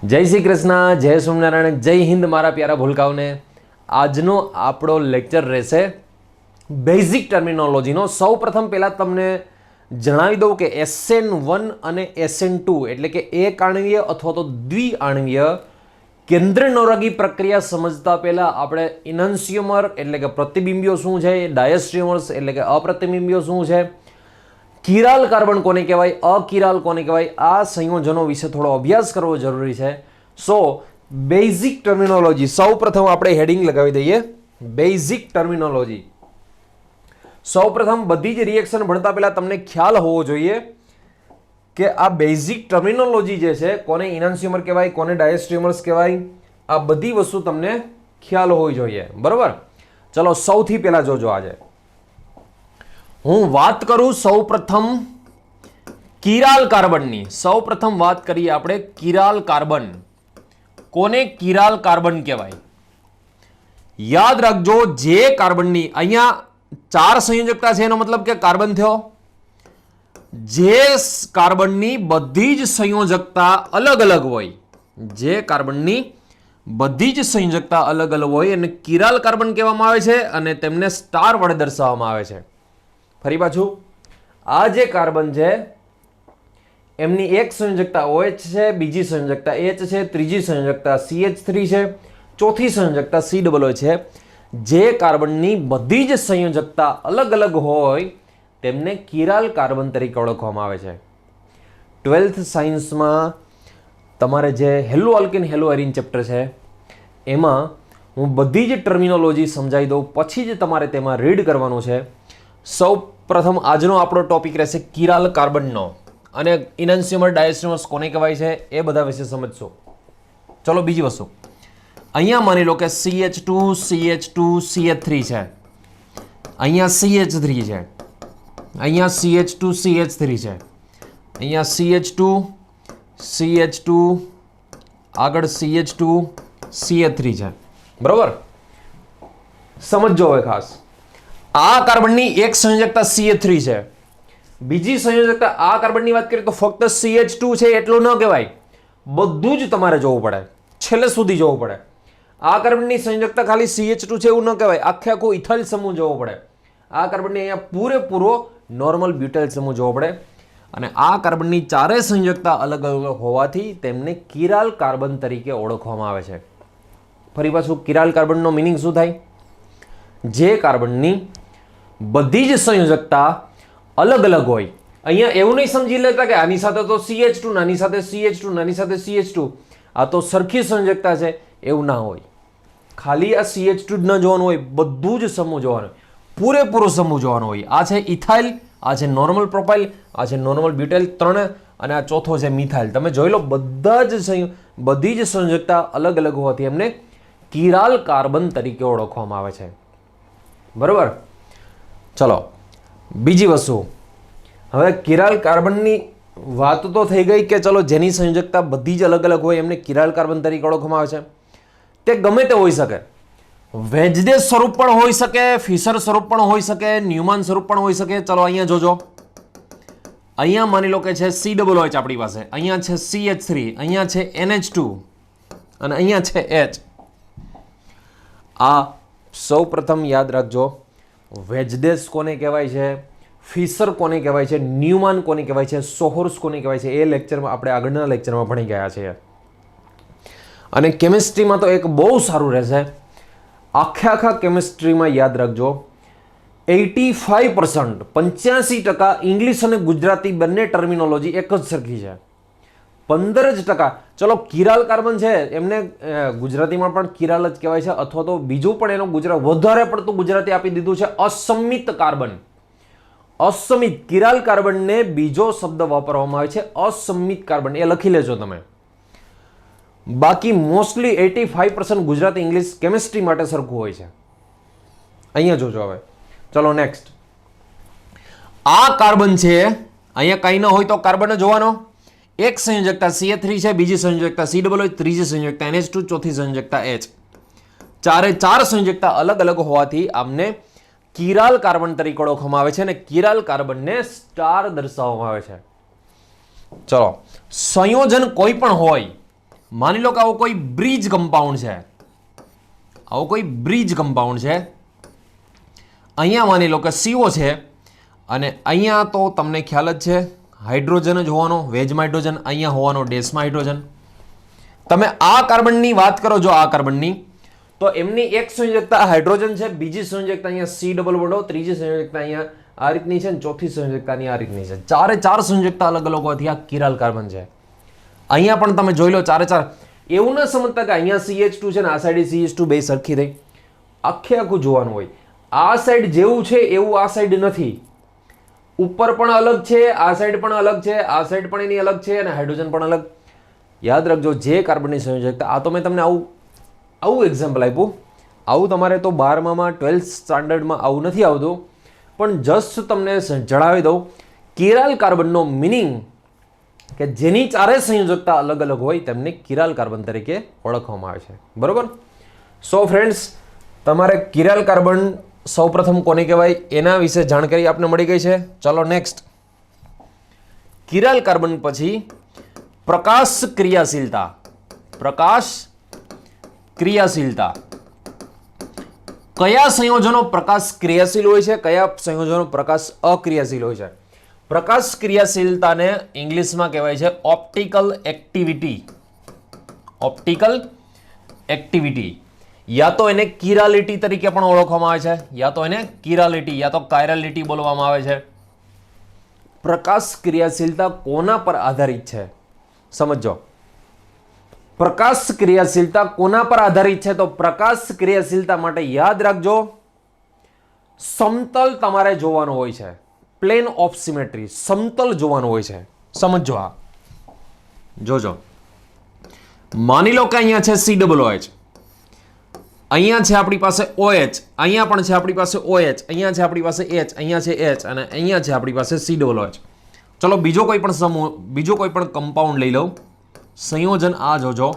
જય શ્રી કૃષ્ણ, જય સ્વામિનારાયણ, જય હિન્દ મારા પ્યારા ભૂલકાઓને. આજનો આપણો લેક્ચર રહેશે બેઝિક ટર્મિનોલોજીનો. સૌ પ્રથમ પહેલાં તમને જણાવી દઉં કે SN1 અને SN2 એટલે કે એક આણ્વીય અથવા તો દ્વિઆણ્વીય કેન્દ્રનૌરાગી પ્રક્રિયા સમજતા પહેલાં આપણે ઇનન્સ્યુમર એટલે કે પ્રતિબિંબીઓ શું છે, ડાયસ્ટ્રીમર્સ એટલે કે અપ્રતિબિંબીઓ શું છે, કિરાલ કાર્બન કોને કહેવાય, અકિરાલ કોને કહેવાય, આ સંયોજનો વિશે થોડો અભ્યાસ કરવો જરૂરી છે. સો બેઝિક ટર્મિનોલોજી સૌ પ્રથમ આપણે હેડિંગ લગાવી દઈએ, બેઝિક ટર્મિનોલોજી. સૌ પ્રથમ બધી જ રિએક્શન ભણતા પહેલા તમને ખ્યાલ હોવો જોઈએ કે આ બેઝિક ટર્મિનોલોજી જે છે કોને ઇનન્સ્યુમર કહેવાય, કોને ડાયસ્ટ્રીમર્સ કહેવાય, આ બધી વસ્તુ તમને ખ્યાલ હોવી જોઈએ. બરોબર? ચલો સૌથી પહેલા જોજો. આજે હું વાત કરું સૌ પ્રથમ કિરાલ કાર્બનની. સૌ પ્રથમ વાત કરીએ આપણે કિરાલ કાર્બન. કોને કિરાલ કાર્બન કહેવાય? યાદ રાખજો, જે કાર્બનની અહીંયા 4 સંયોજકતા છે એનો મતલબ કે કાર્બન થયો. જે કાર્બનની બધી જ સંયોજકતા અલગ અલગ હોય, જે કાર્બનની બધી જ સંયોજકતા અલગ અલગ હોય એને કિરાલ કાર્બન કહેવામાં આવે છે અને તેમને સ્ટાર વડે દર્શાવવામાં આવે છે. ફરી પાછું, આ જે કાર્બન છે એમની એક સંયોજકતા OH છે, બીજી સંયોજકતા H છે, ત્રીજી સંયોજકતા CH3 છે, ચોથી સંયોજકતા COO છે. જે કાર્બનની બધી જ સંયોજકતા અલગ અલગ હોય તેમને કિરાલ કાર્બન તરીકે ઓળખવામાં આવે છે. 12th સાયન્સમાં તમારે જે હેલો આલ્કેન હેલો એરીન ચેપ્ટર છે એમાં હું બધી જ ટર્મિનોલોજી સમજાવી દઉં, પછી જ તમારે તેમાં રીડ કરવાનું છે. સૌ પ્રથમ આજનો આપણો ટોપિક રહેશે કિરાલ કાર્બનનો અને ઇનન્સ્યુમર ડાયસ્ટ્રીમર્સ કોને કહેવાય છે એ બધા વિશે સમજશો. ચલો બીજી વસ્તુ, અહીંયા માની લો કે CH2 CH2 CH3 છે, અહીંયા CH3 છે, અહીંયા CH2 CH3 છે, અહીંયા CH2 CH2 આગળ CH2 CH3 છે. બરોબર? સમજો હવે ખાસ, આ કાર્બનની એક સંયોજકતા CH3 છે, બીજી સંયોજકતા આ કાર્બનની વાત કરીએ તો ફક્ત CH2 છે એટલું ન કહેવાય, બધું જ તમારે જોવું પડે, છેલ્લે સુધી જોવું પડે. આ કાર્બનની સંયોજકતા ખાલી CH2 છે એવું ન કહેવાય, આખે આખો ઇથાઇલ સમૂહ જોવો પડે. આ કાર્બનની અહીંયા પૂરેપૂરો નોર્મલ બ્યુટાઇલ સમૂહ જોવો પડે અને આ કાર્બનની ચારે સંયોજકતા અલગ અલગ હોવાથી તેમને કિરાલ કાર્બન તરીકે ઓળખવામાં આવે છે. ફરી પાછું, કિરાલ કાર્બનનો મિનિંગ શું થાય? જે કાર્બનની બધી જ સંયોજકતા અલગ અલગ હોય. અહીંયા એવું નહીં સમજી લેતા કે આની સાથે તો CH2, નાની સાથે CH2, નાની સાથે CH2, આ તો સરખી સંયોજકતા છે, એવું ના હોય. ખાલી આ CH2 જ ન જોવાનું હોય, બધું જ સમૂહ જોવાનું હોય, પૂરેપૂરો સમૂહ જોવાનો હોય. આ છે ઇથાઇલ, આ છે નોર્મલ પ્રોપાઇલ, આ છે નોર્મલ બ્યુટાઇલ 3 અને આ ચોથો છે મિથાઇલ. તમે જોઈ લો, બધી જ સંયોજકતા અલગ અલગ હોવાથી એમને કિરાલ કાર્બન તરીકે ઓળખવામાં આવે છે. બરોબર? ચલો બીજી વસ્તુ, હવે કિરાલ કાર્બનની વાત તો થઈ ગઈ કે ચલો જેની સંયોજકતા બધી જ અલગ અલગ હોય એમને કિરાલ કાર્બન તરીકે ઓળખવામાં આવે છે. તે ગમે તે હોઈ શકે, વેજદેસ સ્વરૂપ પણ હોઈ શકે, ફિશર સ્વરૂપ પણ હોઈ શકે, ન્યુમાન સ્વરૂપ પણ હોઈ શકે. ચલો અહીંયા જોજો, અહીંયા માની લો કે છે COOH આપણી પાસે, અહીંયા છે CH3, અહીંયા છે NH2 અને અહીંયા છે H. આ સૌ પ્રથમ યાદ રાખજો, વેજદેસ કોને કહેવાય છે, ફિશર કોને કહેવાય છે, ન્યુમાન કોને કહેવાય છે, સોહોર્સ કોને કહેવાય છે, એ લેક્ચરમાં આપણે આગળના લેક્ચરમાં ભણી ગયા છીએ. અને કેમિસ્ટ્રીમાં તો એક બહુ સારું રહેશે, આખા કેમિસ્ટ્રીમાં યાદ રાખજો 85% 85% ઇંગ્લિશ અને ગુજરાતી બંને ટર્મિનોલોજી એક જ સરખી છે. 15% ચલો કિરાલ કાર્બન છે એમને ગુજરાતીમાં પણ કિરાલ જ કહેવાય છે, અથવા તો બીજું પણ એનો વધારે પડતું ગુજરાતી આપી દીધું છે અસમિત કાર્બન. અસમિત કિરાલ કાર્બનને બીજો શબ્દ વાપરવામાં આવે છે અસમિત કાર્બન, એ લખી લેજો તમે. બાકી મોસ્ટલી 85% ગુજરાતી ઇંગ્લિશ કેમિસ્ટ્રી માટે સરખું હોય છે. અહીંયા જોજો. હવે ચલો નેક્સ્ટ, આ કાર્બન છે, અહીંયા કંઈ ન હોય તો કાર્બન જોવાનો. એક સંયોજકતા CH3 છે, બીજી સંયોજકતા COOH, ત્રીજી સંયોજકતા NH2, ચોથી સંયોજકતા H. ચારે ચાર સંયોજકતા અલગ અલગ હોવાથી આમને કિરાલ કાર્બન તરીકે ઓળખવામાં આવે છે અને કિરાલ કાર્બનને સ્ટાર દર્શાવવામાં આવે છે. ચલો, સંયોજન કોઈ પણ હોય, માની લો કે આવો કોઈ બ્રિજ કમ્પાઉન્ડ છે, આવો કોઈ બ્રિજ કમ્પાઉન્ડ છે, અહીંયા માની લો કે CO છે અને અહીંયા તો તમને ખ્યાલ જ છે હાઇડ્રોજન જ હોવાનો, વેજમાં હાઇડ્રોજન, અહીંયા હોવાનો ડેશમાં હાઇડ્રોજન. તમે આ કાર્બનની વાત કરો, જો આ કાર્બનની, તો એમની એક સંયોજકતા હાઇડ્રોજન છે, બીજી સંયોજકતા અહીંયા C ડબલ બોન્ડ, ત્રીજી સંયોજકતા અહીંયા આ રીતની છે, ચોથી સંયોજકતાની આ રીતની છે. ચારે ચાર સંયોજકતા અલગ અલગ હોવાથી આ કિરાલ કાર્બન છે. અહીંયા પણ તમે જોઈ લો ચારે ચાર. એવું ન સમજતા કે અહીંયા CH2 છે ને આ સાઈડ CH2 બે સરખી થઈ. આખે આખું જોવાનું હોય. આ સાઈડ જેવું છે એવું આ સાઈડ નથી. ઉપર પણ અલગ છે, આ સાઈડ પણ અલગ છે, આ સાઈડ પણ એની અલગ છે અને હાઇડ્રોજન પણ અલગ. યાદ રાખજો, જે કાર્બનની સંયોજકતા, આ તો મેં તમને આવું એક્ઝામ્પલ આપ્યું. આવું તમારે તો 12માં 12th સ્ટાન્ડર્ડમાં આવું નથી આવતું, પણ જસ્ટ તમને જણાવી દઉં કિરાલ કાર્બનનો મિનિંગ કે જેની ચારે સંયોજકતા અલગ અલગ હોય તેમને કિરાલ કાર્બન તરીકે ઓળખવામાં આવે છે. બરોબર? સો ફ્રેન્ડ્સ, તમારે કિરાલ કાર્બન સૌપ્રથમ કોને કહેવાય એના વિશે જાણકારી આપને મળી ગઈ છે. ચલો નેક્સ્ટ. કિરાલ કાર્બન પછી પ્રકાશ ક્રિયાશીલતા. પ્રકાશ ક્રિયાશીલતા. કયા સંયોજનો પ્રકાશ ક્રિયાશીલ હોય છે, કયા સંયોજનો પ્રકાશ અક્રિયાશીલ હોય છે? પ્રકાશ ક્રિયાશીલતાને ઇંગ્લિશમાં કહેવાય છે ઓપ્ટિકલ એક્ટિવિટી. ઓપ્ટિકલ એક્ટિવિટી, યા તો એને કિરાલિટી તરીકે પણ ઓળખવામાં આવે છે, યા તો એને કિરાલિટી યા તો કાયરાલિટી બોલવામાં આવે છે. પ્રકાશ ક્રિયાશીલતા કોના પર આધારિત છે સમજો. પ્રકાશ ક્રિયાશીલતા કોના પર આધારિત છે? તો પ્રકાશ ક્રિયાશીલતા માટે યાદ રાખજો, સમતલ તમારે જોવાનું હોય છે. પ્લેન ઓફ સિમેટ્રી, સમતલ જોવાનું હોય છે. સમજો, આ જોજો. માની લો કે અહીંયા છે COOH, અહીંયા છે આપણી પાસે OH, અહીંયા પણ છે આપણી પાસે OH, અહીંયા છે આપણી પાસે H, અહીંયા છે H અને અહીંયા છે આપણી પાસે COOH. ચલો બીજો કોઈ પણ સમૂહ, બીજો કોઈ પણ કમ્પાઉન્ડ લઈ લઉં. સંયોજન આ જોજો,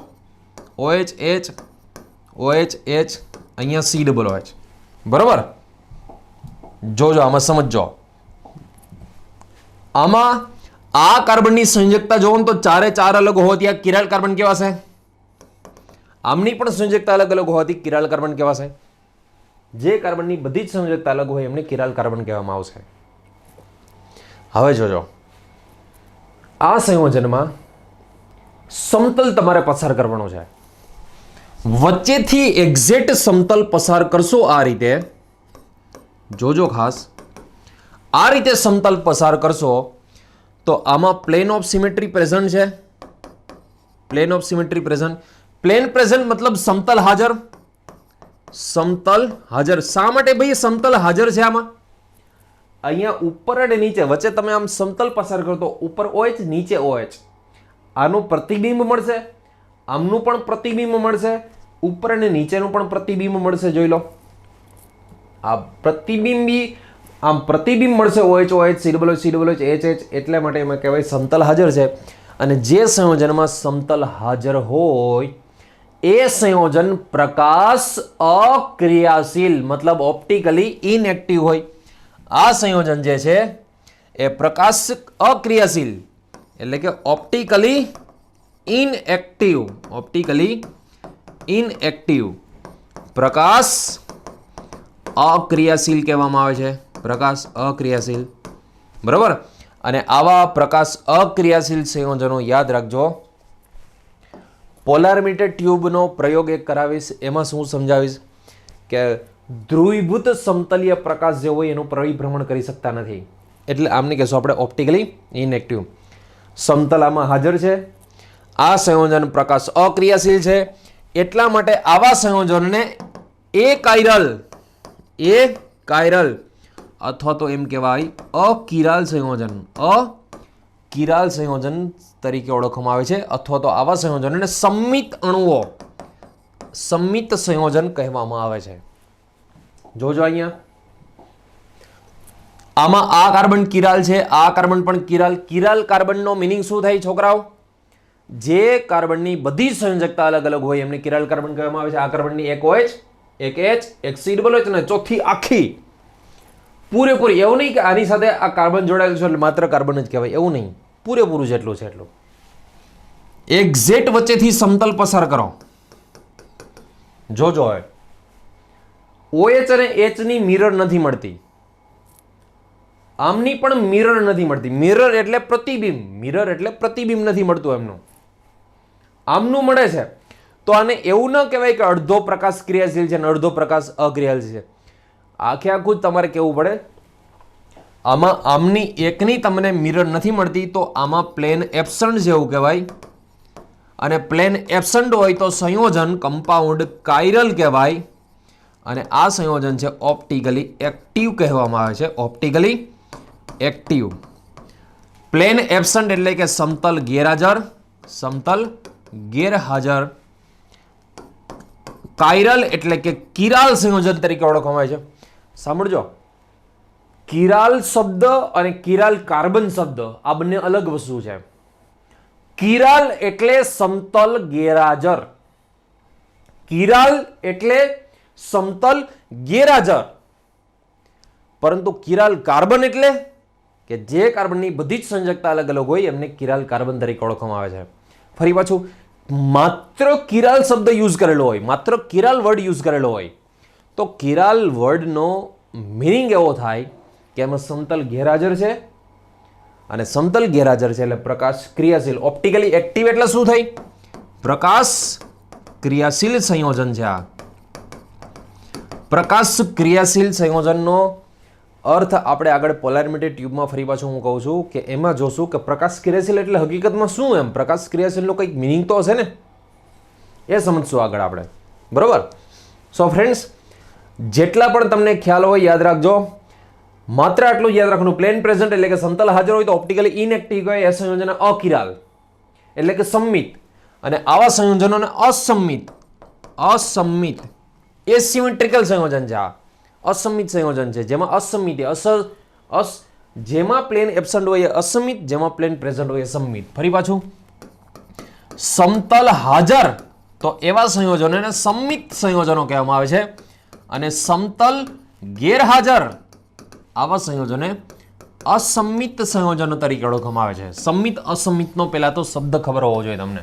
OH H, OH H, અહીંયા COOH. બરોબર? જોજો, આમાં સમજો. આમાં આ કાર્બનની સંયોજકતા જોવો તો ચારે ચાર અલગ હોવાથી આ કિરાલ કાર્બન કહેવાશે. આમની પણ સંયોજકતા અલગ અલગ હોવાથી કિરાલ કાર્બન કહેવાશે. જે કાર્બનની બધી જ સંયોજકતા અલગ હોય એમને કિરાલ કાર્બન કહેવામાં આવશે. હવે જોજો, આ સંયોજનમાં સમતલ તમારે પસાર કરવાનો છે. વચ્ચેથી એક્ઝેક્ટ સમતલ પસાર કરશો આ રીતે, જોજો ખાસ. આ રીતે સમતલ પસાર કરશો તો આમાં પ્લેન ઓફ સિમેટ્રી પ્રેઝન્ટ છે. Plane of symmetry present. Plane present મતલબ સમતલ હાજર. સમતલ હાજર. શા માટે ભાઈ સમતલ હાજર છે આમાં? અહીંયા ઉપર અને નીચે વચ્ચે તમે આમ સમતલ પસાર કરો તો ઉપર OH નીચે OH, આનું પ્રતિબિંબ મળશે, આમનું પણ પ્રતિબિંબ મળશે, ઉપર અને નીચેનું પણ પ્રતિબિંબ મળશે. જોઈ લો, આ પ્રતિબિંબી આમ પ્રતિબિંબ મળશે. OH OH, COOH H H, એટલા માટે એમાં કહેવાય સમતલ હાજર છે. અને જે સંયોજનમાં સમતલ હાજર હોય એ સંયોજન પ્રકાશ અક્રિયાશીલ મતલબ ઓપ્ટિકલી ઇનએક્ટિવ હોય. આ સંયોજન જે છે એ પ્રકાશ અક્રિયાશીલ એટલે કે ઓપ્ટિકલી ઇનએક્ટિવ. ઓપ્ટિકલી ઇનએક્ટિવ, પ્રકાશ અક્રિયાશીલ કહેવામાં આવે છે. પ્રકાશ અક્રિયાશીલ. બરાબર? અને આવા પ્રકાશ અક્રિયાશીલ સંયોજનો યાદ રાખજો. પોલારિમીટર ટ્યુબનો પ્રયોગ એક કરાવીશ, એમાં શું સમજાવીશ કે ધ્રુવીભૂત સમતલીય પ્રકાશ જે હોય એનું પરિભ્રમણ કરી શકતા નથી, એટલે આમને કહેશું આપણે ઓપ્ટિકલી ઇનએક્ટિવ. સમતલ આમાં હાજર છે. આ સંયોજન પ્રકાશ અક્રિયાશીલ છે, એટલા માટે આવા સંયોજનને કાયરલ અથવા તો એમ કહેવાય અકિરાલ સંયોજન. અકિરાલ સંયોજન તરીકે ઓળખવામાં આવે છે, અથવા તો આવા સંયોજનને સંમિત અણુઓ, સંમિત સંયોજન કહેવામાં આવે છે. જોજો અહીંયા આમાં આ કાર્બન કિરાલ છે, આ કાર્બન પણ કિરાલ. કિરાલ કાર્બનનો મિનિંગ શું થાય છોકરાઓ? જે કાર્બનની બધી સંયોજકતા અલગ અલગ હોય એમને કિરાલ કાર્બન કહેવામાં આવે છે. આ કાર્બનની એક OH, એક H, એક COOH અને ચોથી આખી પૂરેપૂરી. એવું નહીં કે આની સાથે આ કાર્બન જોડાયેલું છે એટલે માત્ર કાર્બન જ કહેવાય, એવું નહીં. પૂરેપૂરું જેટલું છે એટલું. એક્ઝેક્ટ વચ્ચેથી સમતલ પસાર કરો. જોજો હવે OH અને H ની મિરર નથી મળતી, આમની પણ મિરર નથી મળતી. મિરર એટલે પ્રતિબિંબ, મિરર એટલે પ્રતિબિંબ નથી મળતું એમનું, આમનું મળે છે. તો આને એવું ન કહેવાય કે અડધો પ્રકાશ ક્રિયાશીલ છે અને અડધો પ્રકાશ અક્રિયાશીલ છે. આખે આખું જ તમારે કહેવું પડે. આમાં આમની એકની તમને મિરર નથી મળતી તો આમાં પ્લેન એબ્સન્ટ જેવું કહેવાય, અને પ્લેન એબ્સન્ટ હોય તો સંયોજન કમ્પાઉન્ડ કાયરલ કહેવાય, અને આ સંયોજન છે ઓપ્ટિકલી એક્ટિવ કહેવામાં આવે છે. Optically active. પ્લેન એબ્સન્ટ એટલે કે સમતલ ગેરહાજર, સમતલ ગેરહાજર. કાયરલ એટલે કે કિરાલ સંયોજન તરીકે ઓળખવામાં આવે છે. સાંભળજો, કિરાલ શબ્દ અને કિરાલ કાર્બન શબ્દ આ બંને અલગ વસ્તુ છે. કિરાલ એટલે સમતલ ગેરહાજર, કિરાલ એટલે સમતલ ગેરહાજર, પરંતુ કિરાલ કાર્બન એટલે કે જે કાર્બનની બધી જ સંયોજકતા અલગ અલગ હોય એમને કિરાલ કાર્બન તરીકે ઓળખવામાં આવે છે. ફરી પાછું, માત્ર કિરાલ શબ્દ યુઝ કરેલો હોય, માત્ર કિરાલ વર્ડ યુઝ કરેલો હોય તો કિરાલ વર્ડનો મિનિંગ એવો થાય કે એમાં સમતલ ગેરહાજર છે, અને સમતલ ગેરહાજર છે એટલે પ્રકાશ ક્રિયાશીલ. ઓપ્ટિકલી એક્ટિવ એટલે શું થઈ? પ્રકાશ ક્રિયાશીલ સંયોજન છે. આ પ્રકાશ ક્રિયાશીલ સંયોજનનો અર્થ આપણે આગળ પોલારિમેટેડ ટ્યુબમાં ફરી પાછું હું કહું છું કે એમાં જોશું કે પ્રકાશ ક્રિયાશીલ એટલે હકીકતમાં શું, એમ પ્રકાશ ક્રિયાશીલનો કંઈક મિનિંગ તો હશે ને, એ સમજશું આગળ આપણે. બરોબર. સો ફ્રેન્ડ્સ, જેટલા પણ તમને ખ્યાલ હોય યાદ રાખજો. માત્ર આટલું યાદ રાખવાનું, પ્લેન પ્રેઝન્ટ એટલે કે સમતલ હાજર હોય તો ઓપ્ટિકલી ઇનએક્ટિવ કહેવાય. એ સંયોજન અકિરાલ એટલે કે સંમિત, અને આવા સંયોજનોને અસંમિત, અસંમિત એસિમેટ્રિકલ સંયોજન છે. આ અસંમિત સંયોજન છે જેમાં અસંમિત જેમાં પ્લેન એબ્સન્ટ હોય એ અસંમિત, જેમાં પ્લેન પ્રેઝન્ટ હોય એ સંમિત. ફરી પાછું, સમતલ હાજર તો એવા સંયોજનોને સંમિત સંયોજનો કહેવામાં આવે છે, અને સમતલ ગેરહાજર આવા સંયોજને અસંમિત સંયોજનો તરીકે ઓળખવામાં આવે છે. સંમિત અસંમિતનો પહેલા તો શબ્દ ખબર હોવો જોઈએ તમને.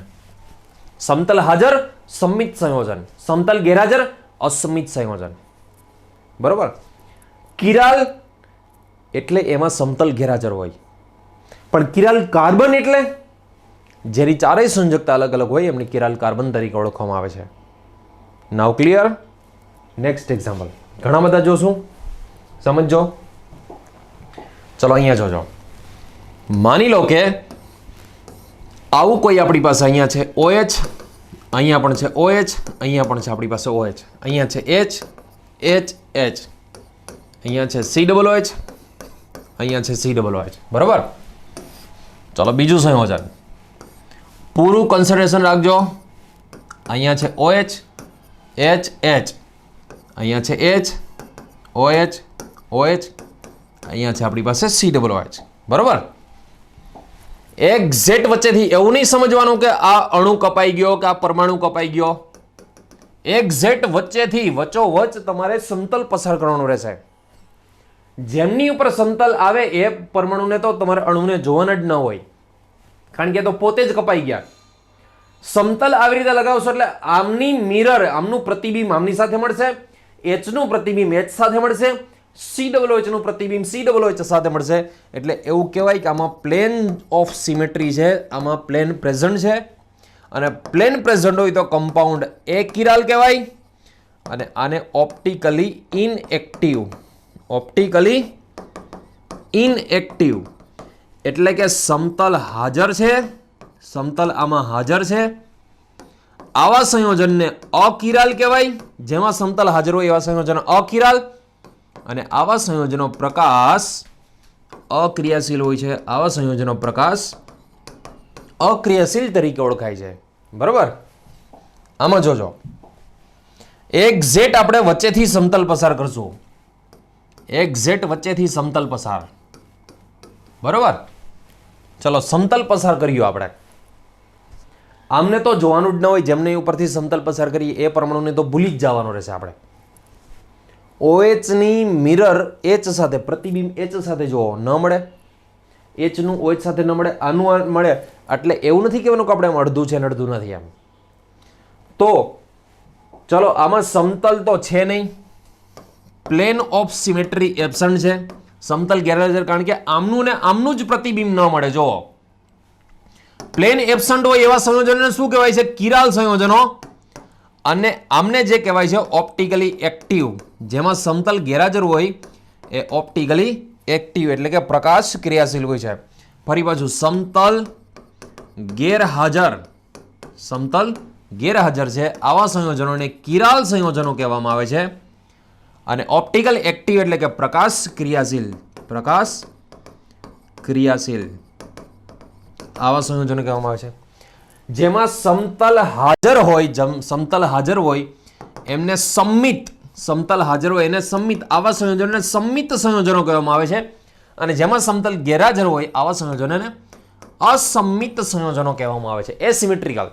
સમતલ હાજર સંમિત સંયોજન, સમતલ ગેરહાજર અસંમિત સંયોજન. બરોબર. કિરાલ એટલે એમાં સમતલ ગેરહાજર હોય, પણ કિરાલ કાર્બન એટલે જેની ચારેય સંયોજકતા અલગ અલગ હોય એમને કિરાલ કાર્બન તરીકે ઓળખવામાં આવે છે. નાઉ ક્લિયર? નેક્સ્ટ એક્ઝામ્પલ ઘણા બધા જોશું, સમજો. ચલો અહીંયા જોજો. માની લો કે આવું કોઈ આપણી પાસે અહીંયા છે OH, અહીંયા પણ છે OH, અહીંયા પણ છે આપણી પાસે OH, અહીંયા છે H, H, H, અહીંયા છે COOH, અહીંયા છે COOH. બરાબર. ચલો બીજું સંયોજન પૂરું કન્સિડરેશન રાખજો. અહીંયા છે OH, H, H, અહીંયા છે H, OH, OH, અહીંયા છે આપણી પાસે COOH. બરાબર. એક્ઝેક્ટ વચ્ચેથી એવું નહીં સમજવાનું કે આ અણુ કપાઈ ગયો કે આ પરમાણુ કપાઈ ગયો. એક્ઝેક્ટ વચ્ચેથી વચ્ચોવચ્ચ તમારે સમતલ પસાર કરવાનું રહેશે. જેમની ઉપર સમતલ આવે એ પરમાણુને તો તમારે અણુને જોવાના જ ન હોય, કારણ કે તો પોતે જ કપાઈ ગયા. સમતલ આવી રીતે લગાવશો એટલે આમની મિરર, આમનું પ્રતિબિંબ આમની સાથે મળશે, H નું પ્રતિબિંબ H સાથે મળશે, COOH નું પ્રતિબિંબ COOH સાથે મળશે. એટલે એવું કહેવાય કે આમાં પ્લેન ઓફ સિમેટ્રી છે, આમાં પ્લેન પ્રેઝન્ટ છે, અને પ્લેન પ્રેઝન્ટ હોય તો કમ્પાઉન્ડ એકિરાલ કહેવાય, અને આને ઓપ્ટિકલી ઇનએક્ટિવ, ઓપ્ટિકલી ઇનએક્ટિવ એટલે કે સમતલ હાજર છે, સમતલ આમાં હાજર છે. આવા સંયોજનને અકિરાલ કહેવાય, જેમાં સમતલ હાજર હોય એવા સંયોજન અકિરાલ, અને આવા સંયોજનો પ્રકાશ અક્રિયાશીલ હોય છે, આવા સંયોજનો પ્રકાશ અક્રિયાશીલ તરીકે ઓળખાય છે. બરાબર. આમાં જોજો, એક્ઝેક્ટ આપણે વચ્ચેથી સમતલ પસાર કરશું, એક્ઝેક્ટ વચ્ચેથી સમતલ પસાર. બરાબર. ચલો સમતલ પસાર કર્યું આપણે. આમને તો જોવાનું જ ન હોય, જેમને ઉપરથી સમતલ પસાર કરીએ એ પરમાણુને તો ભૂલી જ જવાનું રહેશે આપણે. OH ની મિરર H સાથે, પ્રતિબિંબ H સાથે જોવો ન મળે, H નું OH સાથે ન મળે, આનું મળે, એટલે એવું નથી કહેવાનું કે આપણે એમ અડધું છે ને અડધું નથી એમ. તો ચલો આમાં સમતલ તો છે નહીં, પ્લેન ઓફ સિમેટ્રી એબસન્ટ છે, સમતલ ગેરહાજર, કારણ કે આમનું ને આમનું જ પ્રતિબિંબ ન મળે. જો પ્લેન એબસન્ટ હોય એવા સંયોજનોને શું કહેવાય છે? કિરાલ સંયોજનો. અને આમને જે કહેવાય છે ઓપ્ટિકલી એક્ટિવ, જેમાં સમતલ ગેરહાજર હોય એ ઓપ્ટિકલી એક્ટિવ એટલે કે પ્રકાશ ક્રિયાશીલ હોય છે. ફરી પાછું સમતલ ગેરહાજર છે આવા સંયોજનોને કિરાલ સંયોજનો કહેવામાં આવે છે. અને ઓપ્ટિકલ એક્ટિવ એટલે કે પ્રકાશ ક્રિયાશીલ આવા સંયોજનો કહેવામાં આવે છે. જેમાં સમતલ હાજર હોય એમને સમતલ હાજર હોય એને સંમિત, આવા સંયોજનોને સંમિત સંયોજનો કહેવામાં આવે છે. અને જેમાં સમતલ ગેરહાજર હોય આવા સંયોજનોને અસંમિત સંયોજનો કહેવામાં આવે છે. એસિમેટ્રિકલ.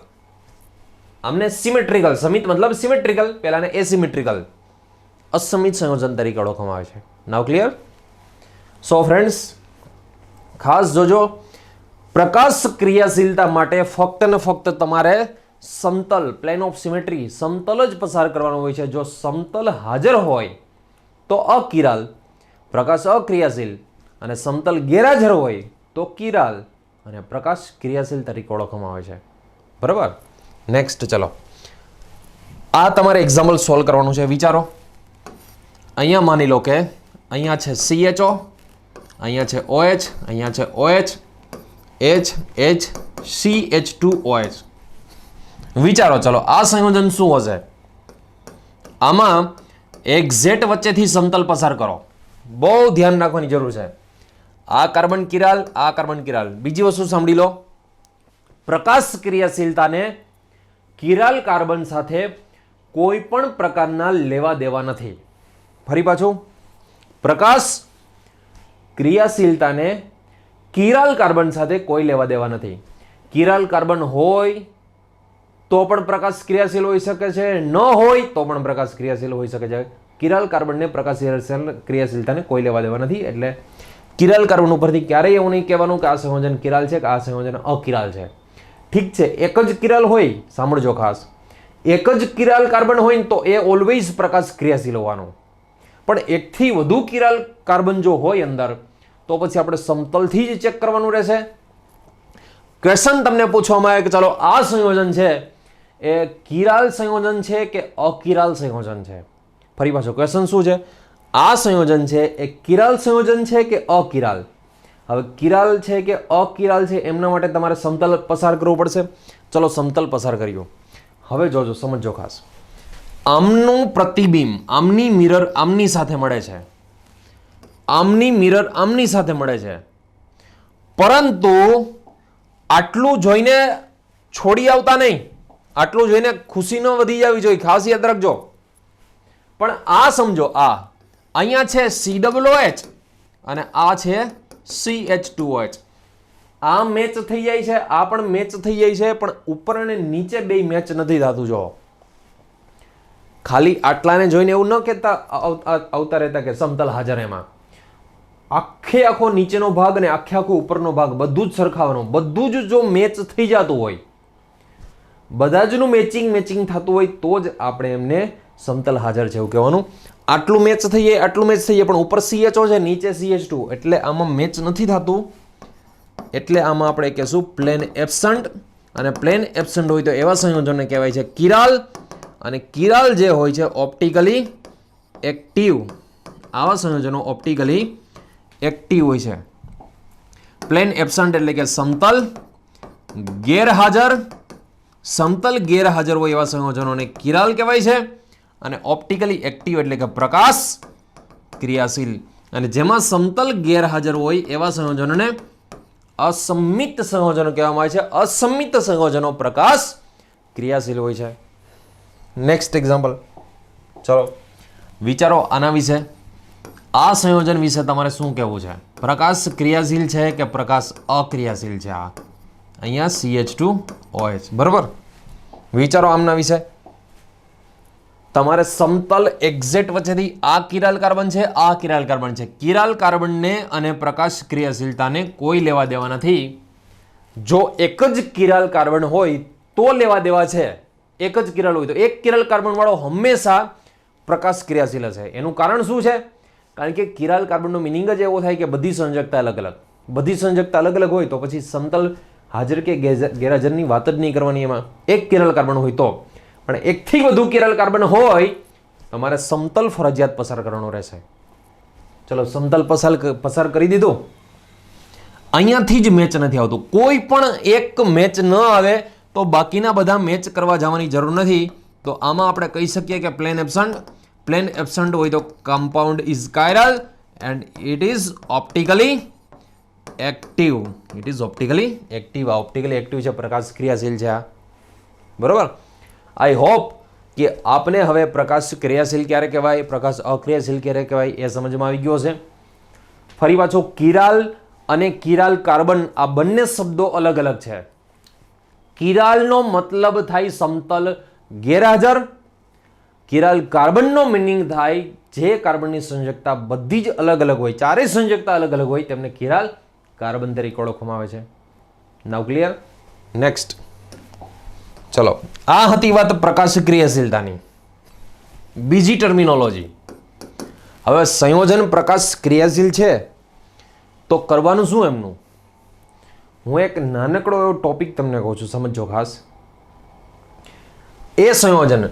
આમને સિમેટ્રિકલ, સમિત મતલબ સિમેટ્રિકલ, પહેલાને એસિમેટ્રિકલ અસંમિત સંયોજન તરીકે ઓળખવામાં આવે છે. નાઉ ક્લિયર? સો ફ્રેન્ડ્સ ખાસ જોજો, પ્રકાશ ક્રિયાશીલતા માટે ફક્ત ને ફક્ત તમારે સમતલ, પ્લેન ઓફ સિમેટ્રી, સમતલ જ પસાર કરવાનો હોય છે. જો સમતલ હાજર હોય તો અકિરાલ, પ્રકાશ અક્રિયાશીલ, અને સમતલ ગેરહાજર હોય તો કિરાલ અને પ્રકાશ ક્રિયાશીલ તરીકે ઓળખવામાં આવે છે. બરાબર? નેક્સ્ટ ચલો, આ તમારે એક્ઝામ્પલ સોલ્વ કરવાનું છે. વિચારો, અહીંયા માની લો કે અહીંયા છે CHO, અહીંયા છે OH, અહીંયા છે OH, CH2OH. વિચારો ચલો આ સંયોજન શું હશે? આમાં એક્ઝેક્ટ વચ્ચેથી સમતલ પસાર કરો. બહુ ધ્યાન રાખવાની જરૂર છે. આ કાર્બન કિરાલ, આ કાર્બન કિરાલ. બીજી વસ્તુ સાંભળી લો, પ્રકાશ ક્રિયાશીલતાને કિરાલ કાર્બન સાથે કોઈ પણ પ્રકારના લેવા દેવા નથી. ફરી પાછું, પ્રકાશ ક્રિયાશીલતાને કિરાલ કાર્બન સાથે કોઈ લેવા દેવા નથી. કિરાલ કાર્બન હોય તો પણ પ્રકાશ ક્રિયાશીલ હોઈ શકે છે, ન હોય તો પણ પ્રકાશ ક્રિયાશીલ હોઈ શકે છે. કિરાલ કાર્બનને પ્રકાશ ક્રિયાશીલતાને કોઈ લેવા દેવા નથી. એટલે કિરાલ કાર્બન ઉપરથી ક્યારેય એવું નહીં કહેવાનું કે આ સંયોજન કિરાલ છે કે આ સંયોજન અકિરાલ છે. ઠીક છે, એક જ કિરાલ હોય, સાંભળજો ખાસ, એક જ કિરાલ કાર્બન હોય ને તો એ ઓલવેઝ પ્રકાશ ક્રિયાશીલ હોવાનું. પણ એકથી વધુ કિરાલ કાર્બન જો હોય અંદર તો પછી આપણે સમતલથી જ ચેક કરવાનું રહેશે. ક્વેશ્ચન તમને પૂછવામાં આવે કે ચાલો આ સંયોજન છે એ કિરાલ સંયોજન છે કે અકિરાલ સંયોજન છે? ફરી પાછો ક્વેશ્ચન શું છે? આ સંયોજન છે એ કિરાલ સંયોજન છે કે અકિરાલ? હવે કિરાલ છે કે અકિરાલ છે એમના માટે તમારે સમતલ પસાર કરવું પડશે. ચલો સમતલ પસાર કર્યું. હવે જોજો, સમજો ખાસ, આમનું પ્રતિબિંબ, આમની મિરર આમની સાથે મળે છે, આમની મિરર આમની સાથે મળે છે, પરંતુ આટલું જોઈને છોડી આવતા નહીં, આટલું જોઈને ખુશી ન વધી જવી જોઈએ, ખાસ યાદ રાખજો. પણ આ સમજો, આ અહીંયા છે COOH અને આ છે CH2OH. આ મેચ થઈ જાય છે, આ પણ મેચ થઈ જાય છે, પણ ઉપર અને નીચે બે મેચ નથી થતું. જો ખાલી આટલાને જોઈને એવું ન કહેતા આવતા રહેતા કે સમતલ હાજર. એમાં આખે આખો નીચેનો ભાગ અને આખે આખો ઉપરનો ભાગ બધું જ સરખાવવાનું. બધું જ જો મેચ થઈ જતું હોય, બધા જનું મેચિંગ થતું હોય તો જ આપણે એમને સમતલ હાજર છે એવું કહેવાનું. આટલું મેચ થઈ જાય, આટલું મેચ થઈ જાય, પણ ઉપર CHO છે, નીચે CH2, એટલે આમાં મેચ નથી થતું. એટલે આમાં આપણે કહેશું પ્લેન એબસન્ટ. અને પ્લેન એબસન્ટ હોય તો એવા સંયોજનને કહેવાય છે કિરાલ. અને કિરાલ જે હોય છે ઓપ્ટિકલી એક્ટિવ. આવા સંયોજનો ઓપ્ટિકલી એક્ટિવ હોય છે. પ્લેન એબસન્ટ એટલે કે સમતલ ગેરહાજર. સમતલ ગેરહાજર હોય એવા સંયોજનોને કિરાલ કહેવાય છે. અને ઓપ્ટિકલી એક્ટિવ એટલે કે પ્રકાશ ક્રિયાશીલ. અને જેમાં સમતલ ગેરહાજર હોય એવા સંયોજનોને અસંમિત સંયોજનો કહેવામાં આવે છે. અસંમિત સંયોજનો પ્રકાશ ક્રિયાશીલ હોય છે. નેક્સ્ટ એક્ઝામ્પલ, ચલો વિચારો આના વિશે. આ સંયોજન વિશે તમારે શું કહેવું છે? પ્રકાશ ક્રિયાશીલ છે કે પ્રકાશ અક્રિયાશીલ છે? આ અહીંયા CH2OH. બરોબર? વિચારો આમના વિશે. તમારે સમતલ એક્ઝેક્ટ વચ્ચેથી આ કિરાલ કાર્બન છે, આ કિરાલ કાર્બન છે. કિરાલ કાર્બનને અને પ્રકાશ ક્રિયાશીલતાને કોઈ લેવા દેવા નથી. જો એક જ કિરાલ કાર્બન હોય તો લેવા દેવા છે, એક જ કિરાલ હોય તો એક કિરાલ કાર્બન વાળો હંમેશા પ્રકાશ ક્રિયાશીલ હશે. એનું કારણ શું છે? કારણ કે કિરાલ કાર્બનનો મિનિંગ જ એવો થાય કે બધી સંયોજકતા અલગ અલગ, બધી સંયોજકતા અલગ અલગ હોય તો પછી સમતલ હાજર કે ગેરહાજરની વાત જ નહીં કરવાની. એમાં એક કિરાલ કાર્બન હોય તો, પણ એકથી વધુ કિરાલ કાર્બન હોય તમારે સમતલ ફરજિયાત પસાર કરવાનો રહેશે. ચલો સમતલ પસાર કરી દીધું. અહીંયાથી જ મેચ નથી આવતું. કોઈ પણ એક મેચ ન આવે તો બાકીના બધા મેચ કરવા જવાની જરૂર નથી. તો આમાં આપણે કહી શકીએ કે પ્લેન એબ્સન્ટ હોય તો compound is chiral and it is optically active. It is optically active. આ ઓપ્ટિકલી એક્ટિવ છે, પ્રકાશ ક્રિયાશીલ છે આ. બરોબર. આઈ હોપ કે આપને હવે પ્રકાશ ક્રિયાશીલ ક્યારે કહેવાય, પ્રકાશ અક્રિયાશીલ ક્યારે કહેવાય એ સમજમાં આવી ગયો છે. ફરી પાછો કિરાલ અને કિરાલ કાર્બન આ બંને શબ્દો અલગ અલગ છે. કિરાલનો મતલબ થાય સમતલ ગેરહાજર. કિરાલ કાર્બનનો મિનિંગ થાય જે કાર્બનની સંયોજકતા બધી જ અલગ અલગ હોય, ચારેય સંયોજકતા અલગ અલગ હોય તેમને કિરાલ કાર્બન તરીકે ઓળખવામાં આવે છે. નાઉ ક્લિયર? નેક્સ્ટ. ચલો, આ હતી વાત પ્રકાશ ક્રિયાશીલતાની. બીજી ટર્મિનોલોજી. હવે સંયોજન પ્રકાશ ક્રિયાશીલ છે તો કરવાનું શું એમનું? હું એક નાનકડો એવો ટોપિક તમને કહું છું, સમજો ખાસ. એ સંયોજન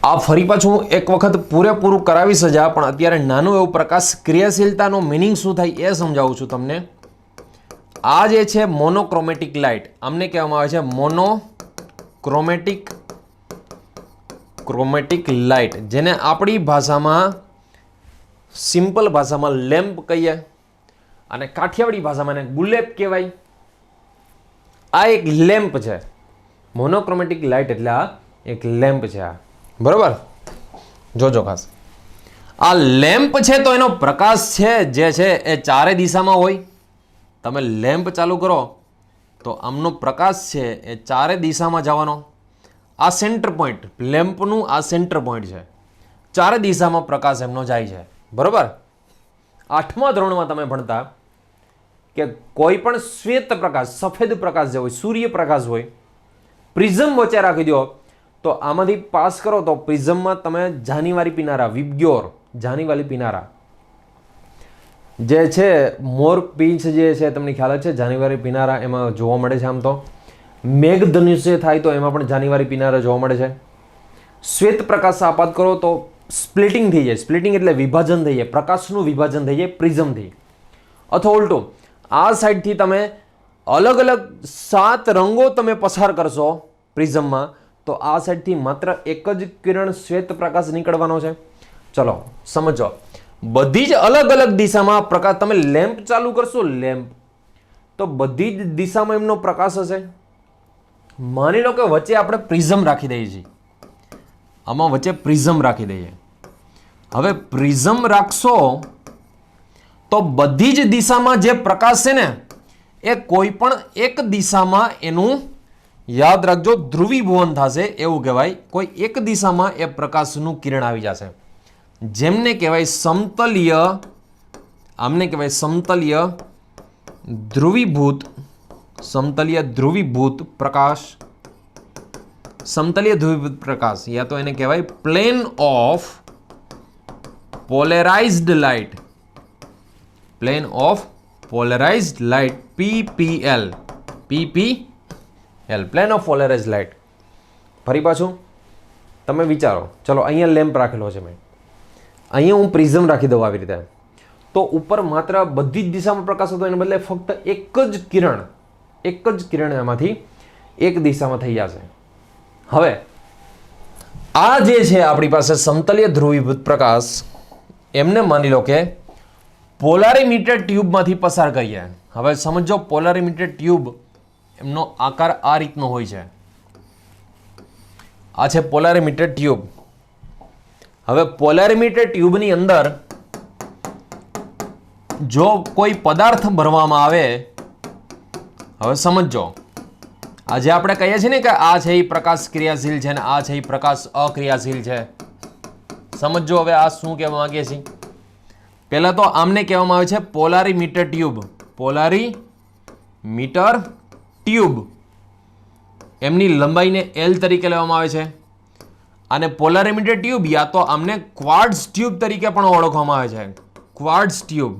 આ ફરી પાછું એક વખત પૂરેપૂરું કરાવીશ જ, પણ અત્યારે નાનું એવું પ્રકાશ ક્રિયાશીલતાનો મિનિંગ શું થાય એ સમજાવું છું તમને. આ જે છે મોનોક્રોમેટિક લાઇટ, આમને કહેવામાં આવે છે મોનોક્રોમેટિક લાઇટ, જેને આપણી ભાષામાં સિમ્પલ ભાષામાં લેમ્પ કહીએ અને કાઠિયાવાડી ભાષામાં એને ગુલેબ કહેવાય. આ એક લેમ્પ છે. મોનોક્રોમેટિક લાઇટ એટલે આ એક લેમ્પ છે આ. બરોબર? જોજો ખાસ. આ લેમ્પ છે તો એનો પ્રકાશ છે જે છે એ ચારે દિશામાં હોય. તમે લેમ્પ ચાલુ કરો તો આમનો પ્રકાશ છે એ ચારે દિશામાં જવાનો. આ સેન્ટર પોઈન્ટ, લેમ્પનું આ સેન્ટર પોઈન્ટ છે. ચારે દિશામાં પ્રકાશ એમનો જાય છે. બરોબર? 8મા ધોરણમાં તમે ભણતા કે કોઈ પણ શ્વેત પ્રકાશ, સફેદ પ્રકાશ જે હોય, સૂર્યપ્રકાશ હોય, પ્રિઝમ વચ્ચે રાખી દો તો આમાંથી પાસ કરો તો પ્રિઝમમાં તમે જાનીવારી પિનારા, વિબગ્યોર જાનીવારી પિનારા જે છે, મોર પીંછ જે છે તમને ખ્યાલ છે, જાનીવારી પિનારા એમાં જોવા મળે છે. આમ તો મેઘધનુષ્ય થાય તો એમાં પણ જાનીવારી પિનારા જોવા મળે છે. શ્વેત પ્રકાશ આપાત કરો તો સ્પ્લિટિંગ થઈ જાય. સ્પ્લિટિંગ એટલે વિભાજન થઈ જાય, પ્રકાશનું વિભાજન થઈ જાય પ્રિઝમથી. અથવા ઉલટું આ સાઈડથી તમે અલગ અલગ 7 રંગો તમે પસાર કરશો પ્રિઝમમાં તો આ સાઈડથી માત્ર એક જ કિરણ શ્વેત પ્રકાશ નીકળવાનો છે. ચલો સમજો. બધી જ અલગ અલગ દિશામાં પ્રકાશ, તમે લેમ્પ ચાલુ કરશો લેમ્પ, તો બધી જ દિશામાં એમનો પ્રકાશ હશે. માની લો કે વચ્ચે આપણે પ્રિઝમ રાખી દઈએ છીએ. આમાં વચ્ચે પ્રિઝમ રાખી દઈએ. હવે પ્રિઝમ રાખશો તો બધી જ દિશામાં જે પ્રકાશ છે ને એ કોઈ પણ એક દિશામાં એનું, યાદ રાખજો, ધ્રુવીભવન થશે. એવું કહેવાય કોઈ એક દિશામાં એ પ્રકાશનું કિરણ આવી જશે, જેમને કહેવાય સમતલીય, આમને કહેવાય સમતલીય ધ્રુવીભૂત પ્રકાશ. સમતલીય ધ્રુવીભૂત પ્રકાશ, યા તો એને કહેવાય plane of polarised light. Plane of polarised light, PPL. Plane of polarised light. ફરી પાછું તમે વિચારો. ચલો અહીંયા લેમ્પ રાખેલો છે મેં, અહીંયા હું પ્રિઝમ રાખી દઉં આવી રીતે, તો ઉપર માત્ર બધી જ દિશામાં પ્રકાશ હતો, એને બદલે ફક્ત એક જ કિરણ એમાંથી એક દિશામાં થઈ જશે. હવે આ જે છે આપણી પાસે સમતલીય ધ્રુવીભૂત પ્રકાશ, એમને માની લો કે પોલારીમીટર ટ્યુબમાંથી પસાર કરીએ. હવે સમજો, પોલારીમીટર ટ્યુબ એમનો આકાર આ રીતનો હોય છે. આ છે પોલારીમીટર ટ્યુબ. હવે પોલારીમીટર ટ્યુબની અંદર જો કોઈ પદાર્થ ભરવામાં આવે, હવે સમજો, આજે આપણે કહીએ છીએ ને કે આ છે એ પ્રકાશ ક્રિયાશીલ છે ને આ છે એ પ્રકાશ અક્રિયાશીલ છે. સમજો હવે આ શું કહેવા માંગીએ છીએ. પહેલા તો આમને કહેવામાં આવે છે પોલારીમીટર ટ્યુબ. પોલારીમીટર ટ્યુબ એમની લંબાઈને L તરીકે લેવામાં આવે છે અને પોલર એમિટર ટ્યુબ યા તો આમને ક્વાર્ટઝ ટ્યુબ તરીકે પણ ઓળખવામાં આવે છે. Quartz tube,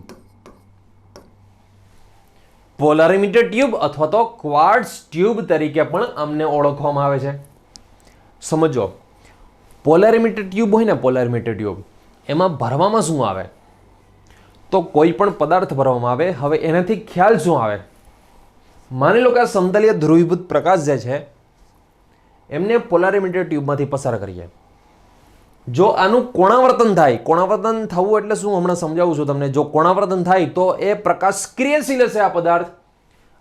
polar emitter tube અથવા તો ક્વાર્ટઝ ટ્યુબ તરીકે પણ આમને ઓળખવામાં આવે છે. સમજો, પોલર એમિટર ટ્યુબ હોય ને, પોલર એમિટર ટ્યુબ એમાં ભરવામાં શું આવે? તો કોઈ પણ પદાર્થ ભરવામાં આવે. હવે એનાથી ખ્યાલ શું આવે? માની લો કે આ સમતલીય ધ્રુવીભૂત પ્રકાશ જે છે એમને પોલર એમિટર ટ્યુબમાંથી પસાર કરીએ. જો આનું કોણાવર્તન થાય, કોણાવર્તન થવું એટલે શું હમણાં સમજાવું છું તમને. જો કોણાવર્તન થાય તો એ પ્રકાશ ક્રિયાશીલ હશે આ પદાર્થ,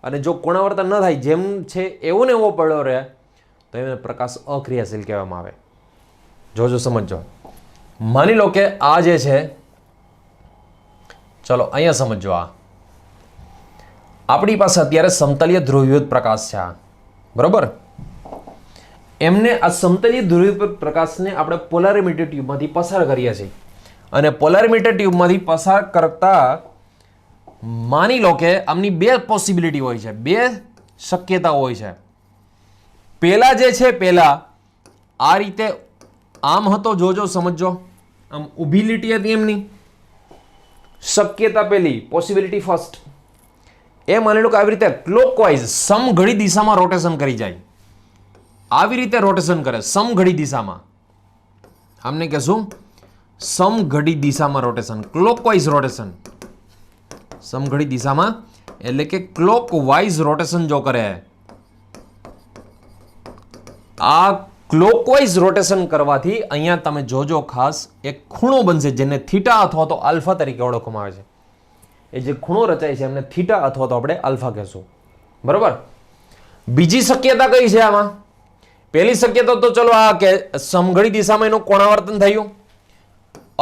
અને જો કોણાવર્તન ન થાય, જેમ છે એવો ને એવો પડ્યો રહે, તો એને પ્રકાશ અક્રિયાશીલ કહેવામાં આવે. જોજો, સમજો. માની લો કે આ જે છે, ચલો અહીંયા સમજો, આ આપણી પાસે અત્યારે સમતલીય ધ્રુવીભૂત પ્રકાશ છે, બરોબર. એમને આ સમતલીય ધ્રુવીભૂત પ્રકાશને આપણે પોલર એમિટર ટ્યુબમાંથી પસાર કરીએ છીએ અને પોલર એમિટર ટ્યુબમાંથી પસાર કરતા માની લો કે આમની બે પોસિબિલિટી હોય છે, બે શક્યતાઓ હોય છે. પહેલા જે છે, પહેલા આ રીતે આમ હતો, જોજો, સમજો, આમ ઊભી લીટી હતી એમની શક્યતા પહેલી, પોસિબિલિટી ફર્સ્ટ. એ માની લો કે આવી રીતે ક્લોકવાઇઝ સમઘડી દિશામાં રોટેશન કરી જાય, આવી રીતે રોટેશન કરે સમઘડી દિશામાં. આમને કહેશું સમઘડી દિશામાં રોટેશન, ક્લોકવાઇઝ રોટેશન. સમઘડી દિશામાં એટલે કે ક્લોકવાઇઝ રોટેશન જો કરે, આ ક્લોકવાઇઝ રોટેશન કરવાથી અહીંયા તમે જોજો ખાસ એક ખૂણો બનશે જેને થીટા અથવા તો આલ્ફા તરીકે ઓળખવામાં આવે છે. એ જે ખૂણો રચાય છે એમને થીટા અથવા તો આપણે આલ્ફા કહેશું, બરોબર. બીજી શક્યતા કઈ છે આમાં? પહેલી શક્યતા તો ચલો આ કે સમઘડી દિશામાં એનું કોણાવર્તન થયું,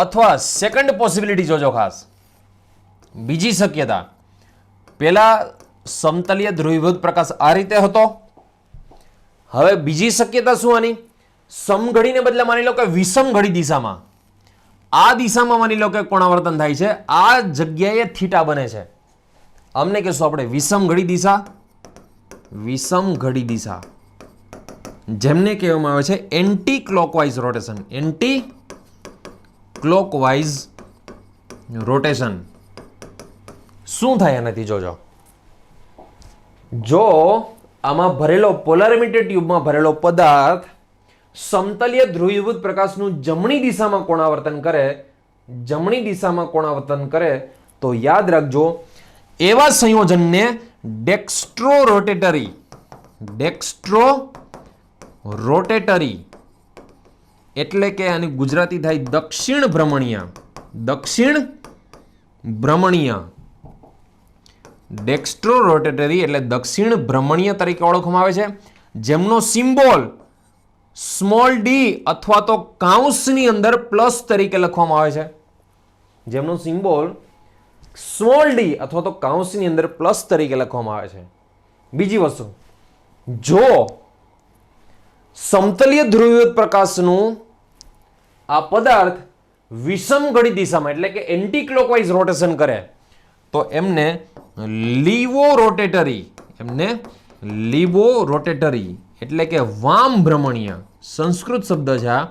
અથવા સેકન્ડ પોસિબિલિટી જોજો ખાસ. બીજી શક્યતા, પહેલા સમતલીય ધ્રુવીભૂત પ્રકાશ આ રીતે હતો. હવે બીજી શક્યતા શું આની? સમઘડીને બદલે માની લો કે વિષમઘડી દિશામાં, આ દિશામાં માની લો કે કોણાવર્તન થાય છે, આ જગ્યાએ થીટા બને છે. અમને કહેશું આપણે વિષમઘડી દિશા, વિષમઘડી દિશા, જેમને કહેવામાં આવે છે anti clockwise rotation. Anti clockwise rotation. શું થાય એનાથી જોજો. જો આમાં ભરેલો પોલર એમિટર ટ્યુબમાં ભરેલો પદાર્થ સમતલીય ધ્રુવીભૂત પ્રકાશનું જમણી દિશામાં કોણાવર્તન કરે, જમણી દિશામાં કોણાવર્તન કરે, તો યાદ રાખજો એવા સંયોજનને ડેક્સ્ટ્રો રોટેટરી, ડેક્સ્ટ્રો રોટેટરી એટલે કે આની ગુજરાતી થાય દક્ષિણ ભ્રમણીય, દક્ષિણ ભ્રમણીય. ડેક્સ્ટ્રો રોટેટરી એટલે દક્ષિણ ભ્રમણીય તરીકે ઓળખવામાં આવે છે, જેમનો સિમ્બોલ સ્મોલ ડી અથવા તો કાઉન્સની અંદર પ્લસ તરીકે લખવામાં આવે છે. જેમનો સિમ્બોલ સ્મોલ ડી અથવા તો કાઉન્સની અંદર પ્લસ તરીકે લખવામાં આવે છે. બીજી વસ્તુ, જો સમતલીય ધ્રુવીભૂત પ્રકાશનું આ પદાર્થ વિષમઘડી દિશામાં એટલે કે એન્ટી ક્લોકવાઇઝ રોટેશન કરે, તો એમને લીવો રોટેટરી, એમને લીવો રોટેટરી એટલે કે વામ ભ્રમણીય, સંસ્કૃત શબ્દ છે આ,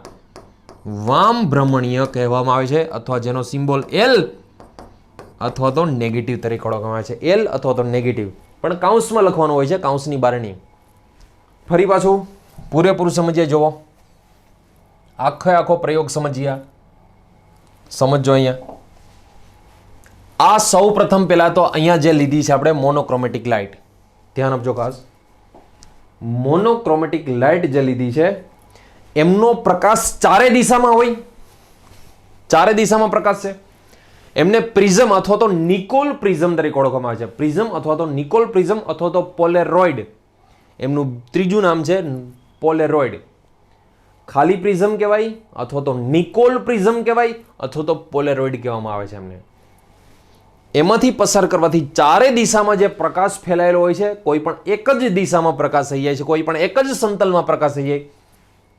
વામ ભ્રમણીય કહેવામાં આવે છે, અથવા જેનો સિમ્બોલ એલ અથવા તો નેગેટિવ તરીકે ઓળખવામાં આવે છે. એલ અથવા તો નેગેટિવ પણ કાઉન્સમાં લખવાનું હોય છે, કાઉન્સની બહાર નહીં. ફરી પાછું પૂરેપૂરું સમજીએ. જોવો, આખો પ્રયોગ સમજીએ, સમજો. અહીંયા આ સૌ પ્રથમ પહેલા તો અહીંયા જે લીધી છે આપણે મોનોક્રોમેટિક લાઇટ, ધ્યાન આપજો ખાસ. મોનોક્રોમેટિક લાઇટ જે લીધી છે એમનો પ્રકાશ ચારે દિશામાં હોય, ચારે દિશામાં પ્રકાશ છે. એમને પ્રિઝમ અથવા તો નિકોલ પ્રિઝમ તરીકે ઓળખવામાં આવે છે. પ્રિઝમ અથવા તો નિકોલ પ્રિઝમ અથવા તો પોલેરોઇડ, એમનું ત્રીજું નામ છે પોલેરોઇડ. ખાલી પ્રિઝમ કહેવાય અથવા તો નિકોલ પ્રિઝમ કહેવાય અથવા તો પોલેરોઇડ કહેવામાં આવે છે એમને. એમાંથી પસાર કરવાથી ચારે દિશામાં જે પ્રકાશ ફેલાયેલો હોય છે, કોઈ પણ એક જ દિશામાં પ્રકાશ થઈ જાય છે, કોઈ પણ એક જ સમતલમાં પ્રકાશ થઈ જાય,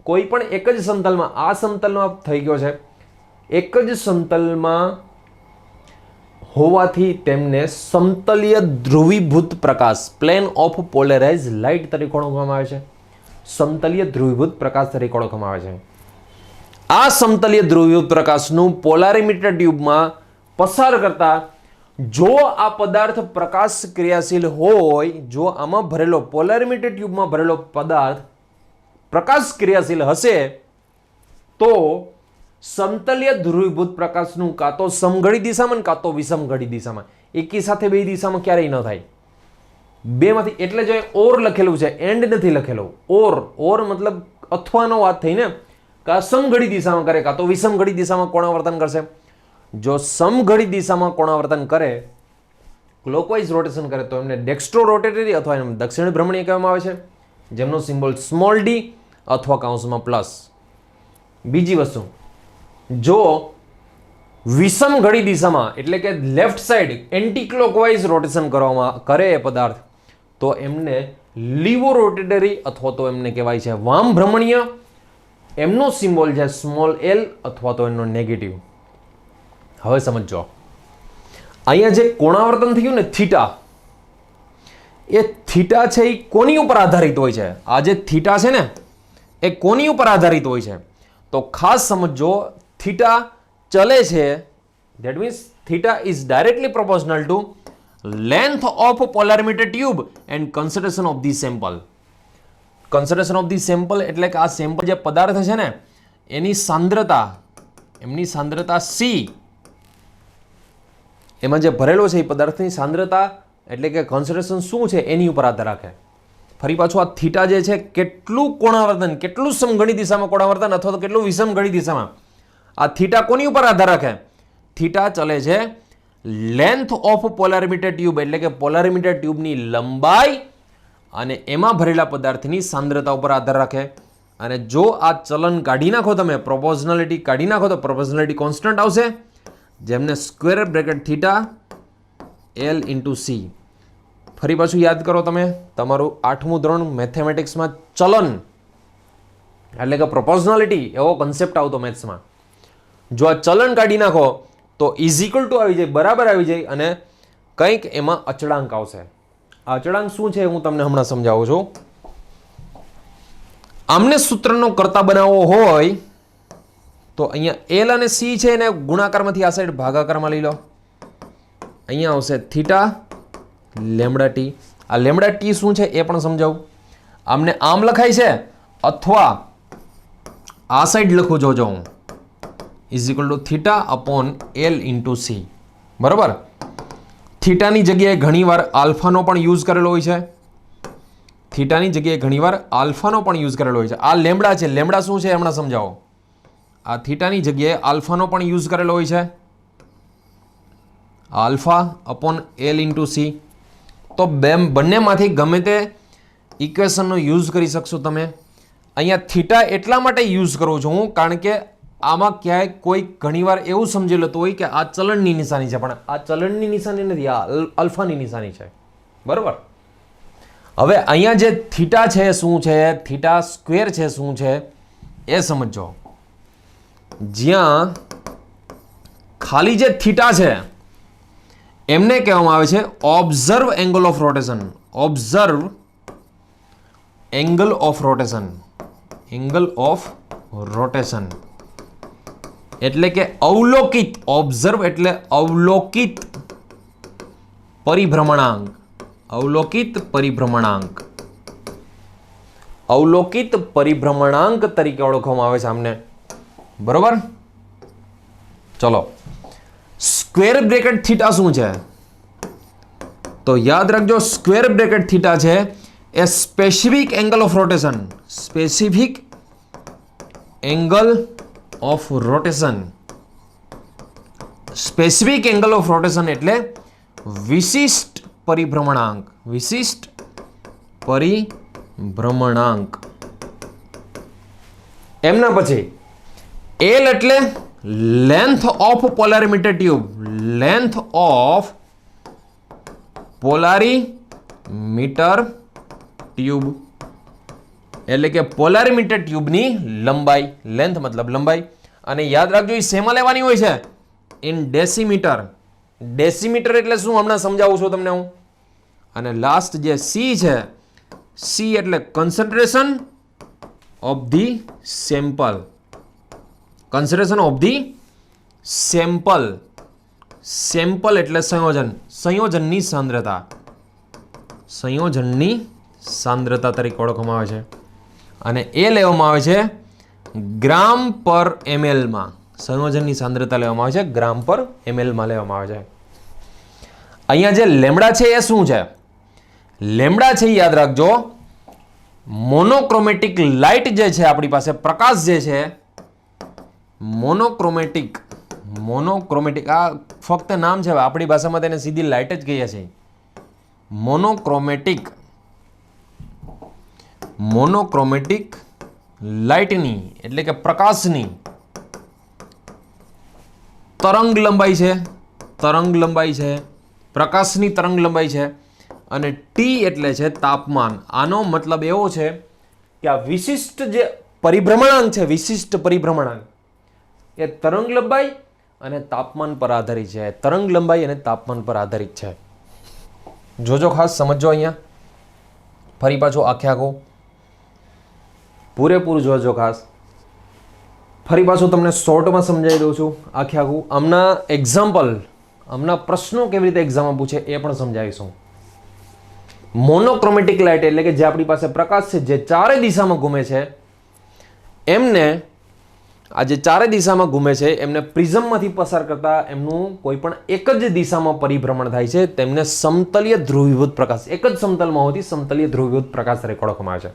કોઈ પણ એક જ સમતલમાં, આ સમતલમાં થઈ ગયો છે, એક જ સમતલમાં હોવાથી તેમને સમતલીય ધ્રુવીભૂત પ્રકાશ પ્લેન ઓફ પોલેરાઇઝ લાઇટ તરીકે ઓળખવામાં આવે છે. સમતલીય ધ્રુવીભૂત પ્રકાશ તરીકે ઓળખવામાં આવે છે. આ સમતલીય ધ્રુવીભૂત પ્રકાશનું પોલારીમીટર ટ્યુબમાં પસાર કરતા જો આ પદાર્થ પ્રકાશ ક્રિયાશીલ હોય, જો આમાં ભરેલો પોલારીમીટર ટ્યુબમાં ભરેલો પદાર્થ પ્રકાશ ક્રિયાશીલ હશે તો સમતલીય ધ્રુવીભૂત પ્રકાશનું કાં તો સમઘડી દિશામાં કાં તો વિષમઘડી દિશામાં, એકી સાથે બે દિશામાં ક્યારેય ન થાય, બેમાંથી. એટલે જો ઓર લખેલું છે, એન્ડ નથી લખેલું. ઓર મતલબ અથવાનો વાત થઈને કાં સમઘડી દિશામાં કરે કાં તો વિષમઘડી દિશામાં કોણાવર્તન કરશે. જો સમઘડી દિશામાં કોણાવર્તન કરે, ક્લોકવાઇઝ રોટેશન કરે તો એમને ડેક્સ્ટ્રો રોટેટરી અથવા એમને દક્ષિણ ભ્રમણીય કહેવામાં આવે છે, જેમનો સિમ્બોલ સ્મોલ ડી અથવા કૌંસમાં પ્લસ. બીજી વસ્તુ, જો વિષમ ઘડી દિશામાં એટલે કે left side anti clockwise rotation કરવામાં કરે એ પદાર્થ તો એમને લીવો રોટેટરી અથવા તો એમને કહેવાય છે વામ ભ્રમણીય. એમનો સિમ્બોલ છે સ્મોલ એલ અથવા તો એનો નેગેટિવ. હવે સમજો, અહીંયા જે કોણાવર્તન થયું ને થીટા, એ થીટા છે એ કોની ઉપર આધારિત હોય છે? આ જે થીટા છે ને એ કોની ઉપર આધારિત હોય છે? તો ખાસ સમજો, થીટા ચલે છે, that means theta is directly proportional to length of polarimeter tube and concentration of the sample. Concentration of the sample એટલે કે આ સેમ્પલ જે પદાર્થ છે ને એની સાંદ્રતા, એમની સાંદ્રતા સી, એમાં જે ભરેલો છે એ પદાર્થની સાંદ્રતા એટલે કે કોન્સન્ટ્રેશન શું છે એની ઉપર આધાર રાખે. ફરી પાછું આ થીટા જે છે કેટલું કોણાવર્તન, કેટલું સમઘડી દિશામાં કોણાવર્તન અથવા તો કેટલું વિષમઘડી દિશામાં, આ થીટા કોની ઉપર આધાર રાખે? થીટા ચલે છે લેન્થ ઓફ પોલારીમીટર ટ્યુબ એટલે કે પોલારીમીટર ટ્યુબની લંબાઈ અને એમાં ભરેલા પદાર્થની સાંદ્રતા ઉપર આધાર રાખે. અને જો આ ચલન કાઢી નાખો, તમે પ્રોપોર્શનાલિટી કાઢી નાખો તો પ્રોપોર્શનાલિટી કોન્સ્ટન્ટ આવશે, જેમને square bracket theta L into C. ફરી પાછું યાદ કરો, તમે તમારું 8મું ધોરણ મેથેમેટિક્સમાં ચલન એટલે કે પ્રોપોર્શનાલિટી એવો કન્સેપ્ટ આવતો મેથ્સમાં. જો આ ચલન કાઢી નાખો તો ઇઝ ઇક્વલ ટુ આવી જાય, બરાબર આવી જાય, અને કંઈક એમાં અચળાંક આવશે. આ અચળાંક શું છે હું તમને હમણાં સમજાવું છું. આમને સૂત્રનો કરતા બનાવવો હોય તો અહીંયા એલ અને સી છે એને ગુણાકારમાંથી આ સાઈડ ભાગાકારમાં લઈ લો. અહીંયા આવશે થીટા લેમડા ટી. આ લેમડા ટી શું છે એ પણ સમજાવું. આમને આમ લખાય છે અથવા આ સાઈડ લખું જોજો હું, is equal to theta upon L into C. બરાબર. થીટાની જગ્યાએ ઘણીવાર આલ્ફાનો પણ યુઝ કરેલો હોય છે. થીટાની જગ્યાએ ઘણીવાર આલ્ફાનો પણ યુઝ કરેલો હોય છે. આ લેમડા છે, લેમડા શું છે હમણાં સમજાવો. આ થીટાની જગ્યાએ આલ્ફાનો પણ યુઝ કરેલો હોય છે, alpha upon L into C. તો બંનેમાંથી ગમે તે ઇક્વેશનનો યુઝ કરી શકશો તમે. અહીંયા થીટા એટલા માટે યુઝ કરું છું હું કારણ કે આમાં ક્યાંય કોઈ ઘણીવાર એવું સમજી લેતું હોય કે આ ચલણની નિશાની છે, પણ આ ચલણની નિશાની નથી, આ અલ્ફાની નિશાની છે. બરાબર. હવે અહીંયા જે થીટા છે શું છે, થીટા સ્ક્વેર છે શું છે એ સમજો. જ્યાં ખાલી જે થીટા છે એમને કહેવામાં આવે છે observe angle of rotation. Observe angle of rotation. Angle of rotation એટલે કે અવલોકિત. ઓબ્ઝર્વ એટલે અવલોકિત પરિભ્રમણાંક. અવલોકિત પરિભ્રમણાંક. અવલોકિત પરિભ્રમણાંક તરીકે ઓળખવામાં આવે છે આમને. બરોબર. ચલો, સ્ક્વેર બ્રેકેટ થીટા શું છે? તો યાદ રાખજો, સ્ક્વેર બ્રેકેટ થીટા છે એ specific angle of rotation. Specific angle of rotation. Specific angle of rotation એટલે વિશિષ્ટ પરિભ્રમણાંક. વિશિષ્ટ પરિભ્રમણાંક. એમના પછી એલ એટલે length of polarimeter tube. Length of polarimeter tube એટલે કે પોલારીમીટર ટ્યુબની લંબાઈ. લેન્થ મતલબ લંબાઈ. અને યાદ રાખજો એ શેમાં લેવાની હોય છે? In decimetre. ડેસીમીટર એટલે શું હમણાં સમજાવું છું તમને હું. અને લાસ્ટ જે સી છે, સી એટલે concentration of the sample. Concentration of the sample. Sample એટલે સંયોજન, સંયોજનની સાંદ્રતા. સંયોજનની સાંદ્રતા તરીકે ઓળખવામાં આવે છે. અને એ લેવામાં આવે છે ગ્રામ પર એમએલમાં. સંયોજનની સાંદ્રતા લેવામાં આવે છે ગ્રામ પર એમએલમાં લેવામાં આવે છે. અહીંયા જે લેમડા છે એ શું છે? લેમડા છે યાદ રાખજો, મોનોક્રોમેટિક લાઇટ જે છે આપણી પાસે, પ્રકાશ જે છે, મોનોક્રોમેટિક. મોનોક્રોમેટિક આ ફક્ત નામ છે, આપણી ભાષામાં તેને સીધી લાઇટ જ કહીએ છીએ. મોનોક્રોમેટિક. મોનોક્રોમેટિક લાઇટની એટલે કે પ્રકાશની તરંગ લંબાઈ છે. તરંગ લંબાઈ છે, પ્રકાશની તરંગ લંબાઈ છે. અને ટી એટલે છે તાપમાન. આનો મતલબ એવો છે કે આ વિશિષ્ટ જે પરિભ્રમણાંક છે, વિશિષ્ટ પરિભ્રમણાંક એ તરંગ લંબાઈ અને તાપમાન પર આધારિત છે. તરંગ લંબાઈ અને તાપમાન પર આધારિત છે. જોજો ખાસ સમજો. અહીંયા ફરી પાછો આખે આખો પૂરેપૂરું જોજો ખાસ. ફરી પાછું તમને શોર્ટમાં સમજાવી દઉં છું આખે આખું. આમના એક્ઝામ્પલ, આમના પ્રશ્નો કેવી રીતે એક્ઝામમાં પૂછે એ પણ સમજાવીશું. મોનોક્રોમેટિક લાઇટ એટલે કે જે આપણી પાસે પ્રકાશ છે જે ચારે દિશામાં ઘૂમે છે, એમને આ જે ચારે દિશામાં ઘૂમે છે એમને પ્રિઝમમાંથી પસાર કરતા એમનું કોઈ પણ એક જ દિશામાં પરિભ્રમણ થાય છે. તેમને સમતલીય ધ્રુવીભૂત પ્રકાશ, એક જ સમતલમાં હોતી સમતલીય ધ્રુવીભૂત પ્રકાશ તરીકે ઓળખવામાં આવે છે.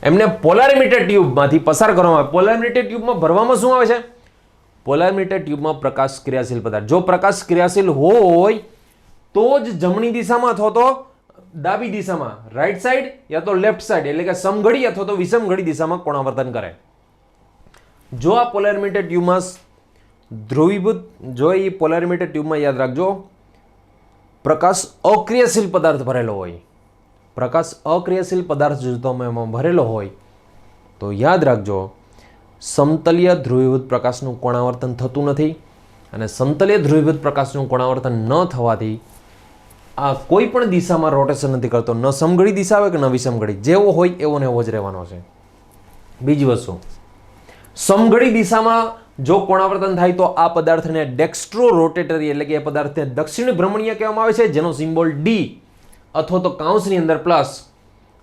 એમને પોલારિમીટર ટ્યુબમાંથી પસાર કરવામાં આવે. પોલારિમીટર ટ્યુબમાં ભરવામાં શું આવે છે? પોલારિમીટર ટ્યુબમાં પ્રકાશ ક્રિયાશીલ પદાર્થ. જો પ્રકાશ ક્રિયાશીલ હોય તો જ જમણી દિશામાં અથવા તો ડાબી દિશામાં, રાઈટ સાઈડ યા તો લેફ્ટ સાઈડ એટલે કે સમઘડી અથવા તો વિષમઘડી દિશામાં કોણાવર્તન કરે. જો આ પોલારિમીટર ટ્યુબમાં ધ્રુવીભૂત, જો એ પોલારિમીટર ટ્યુબમાં યાદ રાખજો પ્રકાશ અક્રિયાશીલ પદાર્થ ભરેલો હોય, પ્રકાશ અક્રિયાશીલ પદાર્થ જો તમે એમાં ભરેલો હોય તો યાદ રાખજો સમતલીય ધ્રુવીભૂત પ્રકાશનું કોણાવર્તન થતું નથી. અને સમતલીય ધ્રુવીભૂત પ્રકાશનું કોણાવર્તન ન થવાથી આ કોઈ પણ દિશામાં રોટેશન નથી કરતો. ન સમઘડી દિશા હોય કે ન વિષમઘડી, જેવો હોય એવો ને એવો જ રહેવાનો છે. બીજી વસ્તુ, સમઘડી દિશામાં જો કોણાવર્તન થાય તો આ પદાર્થને ડેક્સ્ટ્રો રોટેટરી એટલે કે એ પદાર્થને દક્ષિણ ભ્રમણીય કહેવામાં આવે છે, જેનો સિમ્બોલ ડી અથવા તો કાઉન્સની અંદર પ્લસ.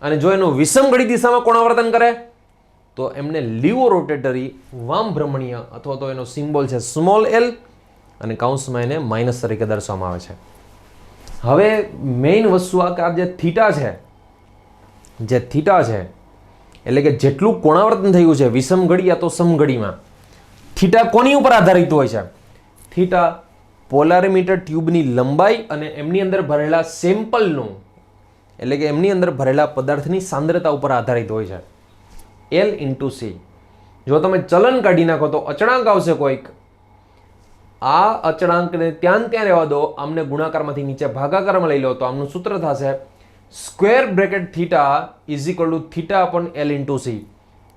અને જો એનું વિષમઘડી દિશામાં કોણાવર્તન કરે તો એમને લીવો રોટેટરી વામ ભ્રમણીય અથવા તો એનો સિમ્બોલ છે સ્મોલ એલ અને કાઉન્સમાં એને માઇનસ તરીકે દર્શાવવામાં આવે છે. હવે મેઇન વસ્તુ આ કે આ જે થીટા છે, જે થીટા છે એટલે કે જેટલું કોણાવર્તન થયું છે વિષમઘડી યા તો સમઘડીમાં, થીટા કોની ઉપર આધારિત હોય છે? થીટા પોલારિમીટર ટ્યુબની લંબાઈ અને એમની અંદર ભરેલા સેમ્પલનું એટલે કે એમની અંદર ભરેલા પદાર્થની સાંદ્રતા ઉપર આધારિત હોય છે. L into C. જો તમે ચલન કાઢી નાખો તો અચળાંક આવશે કોઈક, આ અચળાંકને ત્યાં રહેવા દો, આમને ગુણાકારમાંથી નીચે ભાગાકારમાં લઈ લો તો આમનું સૂત્ર થશે square bracket theta is equal to theta upon L into C.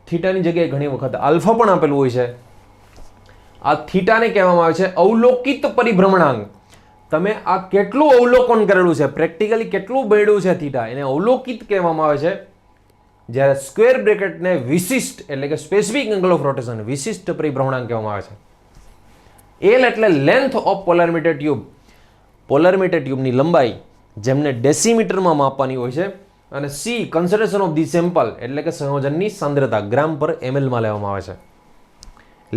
થીટાની જગ્યાએ ઘણી વખત આલ્ફા પણ આપેલું હોય છે. આ થીટાને કહેવામાં આવે છે અવલોકિત પરિભ્રમણાંક. તમે આ કેટલું અવલોકન કરેલું છે, પ્રેક્ટિકલી કેટલું બન્યું છે થીટા, એને અવલોકિત કહેવામાં આવે છે. જ્યારે સ્ક્વેર બ્રેકેટને વિશિષ્ટ એટલે કે સ્પેસિફિક એંગલ ઓફ રોટેશન, વિશિષ્ટ પરિભ્રમણાંક કહેવામાં આવે છે. એલ એટલે લેન્થ ઓફ પોલારિમીટર ટ્યુબ, પોલારિમીટર ટ્યુબની લંબાઈ જેમને ડેસીમીટરમાં માપવાની હોય છે. અને C concentration of the sample એટલે કે સંયોજનની સાંદ્રતા ગ્રામ પર એમએલમાં લેવામાં આવે છે.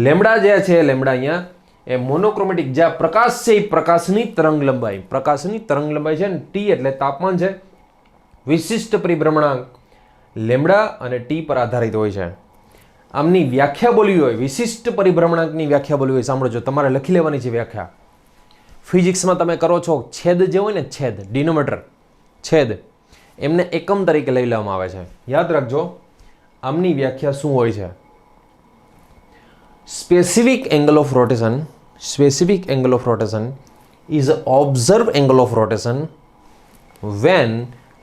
લેમડા જે છે, લેમડા અહીંયા એ મોનોક્રોમેટિક જે પ્રકાશ છે એ પ્રકાશની તરંગ લંબાઈ, પ્રકાશની તરંગ લંબાઈ છે. અને ટી એટલે તાપમાન છે. વિશિષ્ટ પરિભ્રમણાંક લેમડા અને ટી પર આધારિત હોય છે. આમની વ્યાખ્યા બોલવી હોય, વિશિષ્ટ પરિભ્રમણાંકની વ્યાખ્યા બોલવી હોય, સાંભળજો, તમારે લખી લેવાની છે વ્યાખ્યા. ફિઝિક્સમાં તમે કરો છો છેદ જે હોય ને, છેદ, ડિનોમિનેટર, છેદ, એમને એકમ તરીકે લઈ લેવામાં આવે છે. યાદ રાખજો આમની વ્યાખ્યા શું હોય છે? Specific angle of rotation, specific angle of rotation is observed angle of rotation when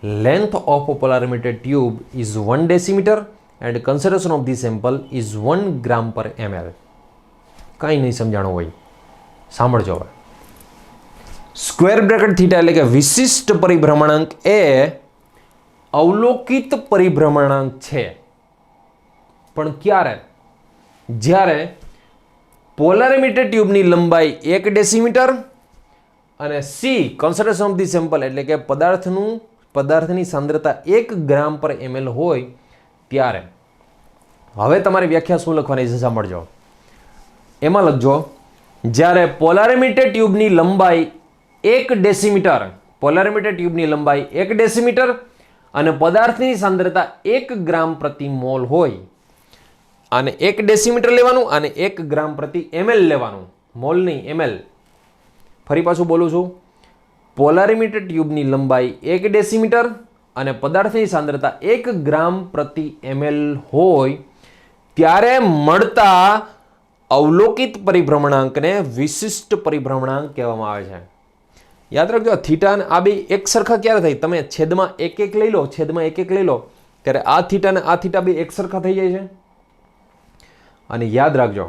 length of a polarimeter tube is 1 decimeter and concentration of the sample is 1 gram per ml. કાંઈ નહીં સમજાણું હોય, સાંભળજો હવે. સ્ક્વેર બ્રેકેટ થીટા એટલે કે વિશિષ્ટ પરિભ્રમણાંક એ અવલોકિત પરિભ્રમણાંક છે. પણ ક્યારે? જ્યારે પોલારિમીટર ટ્યુબની લંબાઈ 1 ડેસીમીટર અને C concentration of the sample એટલે કે પદાર્થની સાંદ્રતા 1 ગ્રામ પર ml હોય ત્યારે. હવે તમારી વ્યાખ્યા શું લખવાની છે સાંભળજો. એમાં લખજો, જ્યારે પોલારિમીટર ટ્યુબની લંબાઈ 1 ડેસીમીટર, પોલારિમીટર ટ્યુબની લંબાઈ 1 ડેસીમીટર અને પદાર્થની સાંદ્રતા 1 ગ્રામ પ્રતિ મોલ હોય. અને 1 ડેસીમીટર લેવાનું અને 1 ગ્રામ પ્રતિ ml લેવાનું, મોલ નહીં ml. ફરી પાછું બોલું છું, પોલારિમીટર ટ્યુબની લંબાઈ 1 ડેસીમીટર અને પદાર્થની સાંદ્રતા 1 ગ્રામ પ્રતિ ml હોય ત્યારે મળતા અવલોકિત પરિભ્રમણાંકને વિશિષ્ટ પરિભ્રમણાંક કહેવામાં આવે છે. યાદ રાખજો, થીટા અને આ બે એક સરખા ક્યારે થાય? તમે છેદમાં એક એક લઈ લો, છેદમાં એક એક લઈ લો ત્યારે આ થીટા અને આ થીટા બે એક સરખા થઈ જાય છે. અને યાદ રાખજો,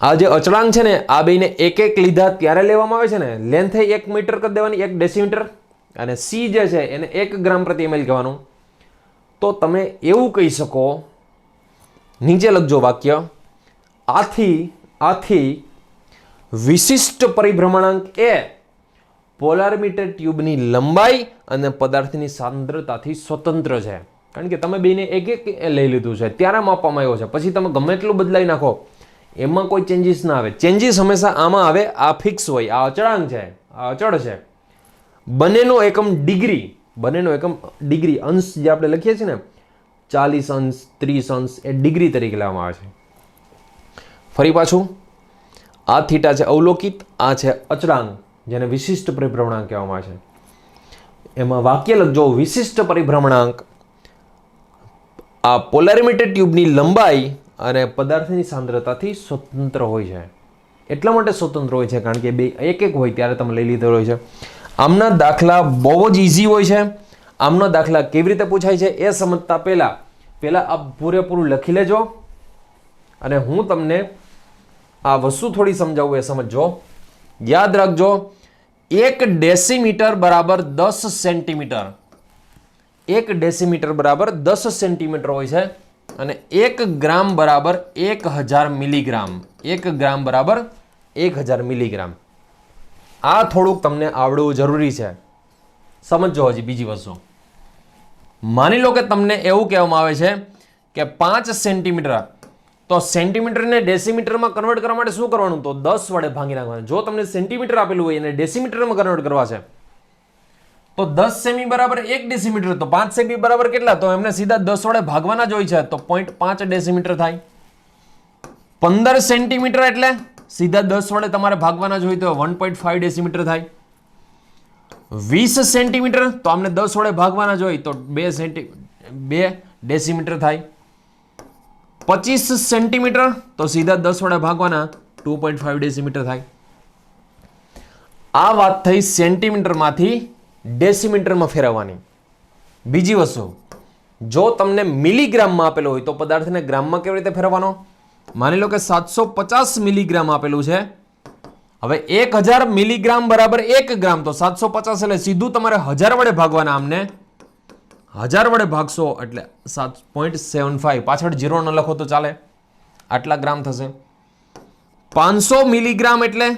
આ જે અચળાંક છે ને આ બેને એક એક લીધા ત્યારે લેવામાં આવે છે ને. લેન્થ 1 મીટર કરી દેવાની, 1 ડેસીમીટર, અને સી જે છે એને 1 ગ્રામ પ્રતિ ml કહેવાનું. તો તમે એવું કહી શકો, નીચે લખજો વાક્ય, આથી વિશિષ્ટ પરિભ્રમણાંક એ પોલારિમીટર ટ્યુબની લંબાઈ અને પદાર્થની સાંદ્રતાથી સ્વતંત્ર છે. કારણ કે તમે બેને એક એક લઈ લીધું છે ત્યારે માપવામાં આવ્યો છે. પછી તમે ગમે એટલું બદલાઈ નાખો, એમાં કોઈ ચેન્જીસ ના આવે. ચેન્જીસ હંમેશા આમાં આવે, આ ફિક્સ હોય, આ અચળાંક છે, આ અચળ છે. બંનેનો એકમ ડિગ્રી, અંશ જે આપણે લખીએ છીએ ને 40 અંશ 30 અંશ એ ડિગ્રી તરીકે લેવામાં આવે છે. ફરી પાછું, આ થીટા છે અવલોકિત, આ છે અચળાંક જેને વિશિષ્ટ પરિભ્રમણાંક કહેવામાં આવે છે. એમાં વાક્ય લખજો, વિશિષ્ટ પરિભ્રમણાંક આ પોલારિમીટર ટ્યુબની લંબાઈ અને પદાર્થની સાંદ્રતાથી સ્વતંત્ર હોય છે. એટલા માટે સ્વતંત્ર હોય છે કારણ કે બે એક એક હોય ત્યારે તમે લઈ લીધેલો હોય છે. આમના દાખલા બહુ જ ઇઝી હોય છે. આમના દાખલા કેવી રીતે પૂછાય છે એ સમજતા પહેલા આ પૂરેપૂરું લખી લેજો અને હું તમને આ વસ્તુ થોડી સમજાવું એ સમજજો. યાદ રાખજો, 1 ડેસીમીટર બરાબર 10 સેન્ટીમીટર, 1 ડેસીમીટર બરાબર 10 સેન્ટીમીટર હોય છે અને 1 ગ્રામ બરાબર 1000 મિલીગ્રામ, 1 ગ્રામ બરાબર 1000 મિલીગ્રામ. આ થોડુંક તમને આવડવું જરૂરી છે. સમજો હજી બીજી વસ્તુ. માની લો કે તમને એવું કહેવામાં આવે છે કે 5 સેન્ટીમીટર, તો સેન્ટીમીટરને ડેસીમીટરમાં કન્વર્ટ કરવા માટે શું કરવાનું? તો 10 વડે ભાગી નાખવાનું. જો તમને સેન્ટીમીટર આપેલું હોય અને ડેસીમીટરમાં કન્વર્ટ કરવા છે તો 10 સેમી બરાબર 1 ડેસીમીટર, તો 5 સેમી બરાબર કેટલા? તો એમને સીધા 10 વડે ભાગવાના જ હોય છે, તો 0.5 ડેસીમીટર થાય. 15 સેન્ટીમીટર એટલે સીધા 10 વડે તમારે ભાગવાના જ હોય તો 1.5 ડેસીમીટર થાય. 20 સેન્ટીમીટર તો અમને 10 વડે ભાગવાના જ હોય તો 2 ડેસીમીટર થાય. 25 સેન્ટીમીટર તો સીધા 10 વડે ભાગવાના 2.5 ડેસીમીટર થાય. આ વાત થઈ સેન્ટીમીટરમાંથી ડેસીમીટરમાં ફેરવવાની. બીજી વસ્તુ, જો તમને મિલીગ્રામમાં આપેલો હોય તો પદાર્થને ગ્રામમાં કેવી રીતે ફેરવવાનો? માની લો કે 750 મિલીગ્રામ આપેલું છે. હવે 1000 મિલીગ્રામ બરાબર 1 ગ્રામ, તો 750 એટલે સીધું તમારે 1000 વડે ભાગવાના. આમને 1000 વડે ભાગશો એટલે 7.75, પાછળ 0 ન લખો તો ચાલે, આટલા ગ્રામ થશે. 500 મિલીગ્રામ એટલે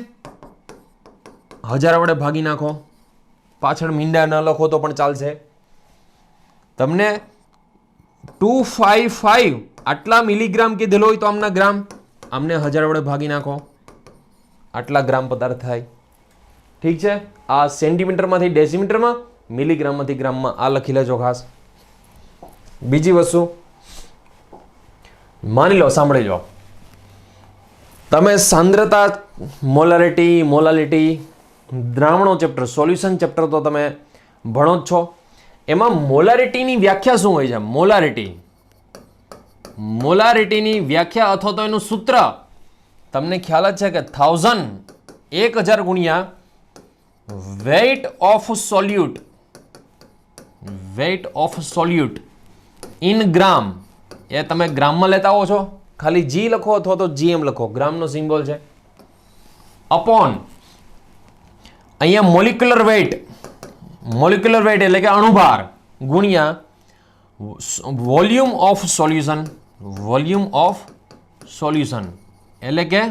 1000 વડે ભાગી નાખો, પાછળ મીંડા ન લખો તો પણ ચાલશે. તમને 255 આટલા મિલીગ્રામ કીધેલો હોય તો આમના ગ્રામ, આમને 1000 વડે ભાગી નાખો, આટલા ગ્રામ પદાર્થ થાય. ઠીક છે, આ સેન્ટીમીટરમાંથી ડેસીમીટરમાં, મિલીગ્રામમાંથી ગ્રામમાં, આ લખી લેજો ખાસ. બીજી વસ્તુ માની લો, સાંભળી લો, તમે સાંદ્રતા, મોલાલિટી, દ્રાવણો ચેપ્ટર, સોલ્યુશન ચેપ્ટર તો તમે ભણો જ છો. એમાં મોલારિટીની વ્યાખ્યા શું હોય છે? મોલારિટીની વ્યાખ્યા અથવા તો એનું સૂત્ર તમને ખ્યાલ જ છે કે 1000 ગુણ્યા વેઇટ ઓફ સોલ્યુટ ઇન ગ્રામ. એ તમે ગ્રામમાં લેતા આવો છો, ખાલી જી લખો અથવા તો જીએમ લખો, ગ્રામનો સિમ્બોલ છે, અપોન અહીંયા મોલિક્યુલર વેઇટ એટલે કે અણુભાર ગુણ્યા વોલ્યુમ ઓફ સોલ્યુશન એટલે કે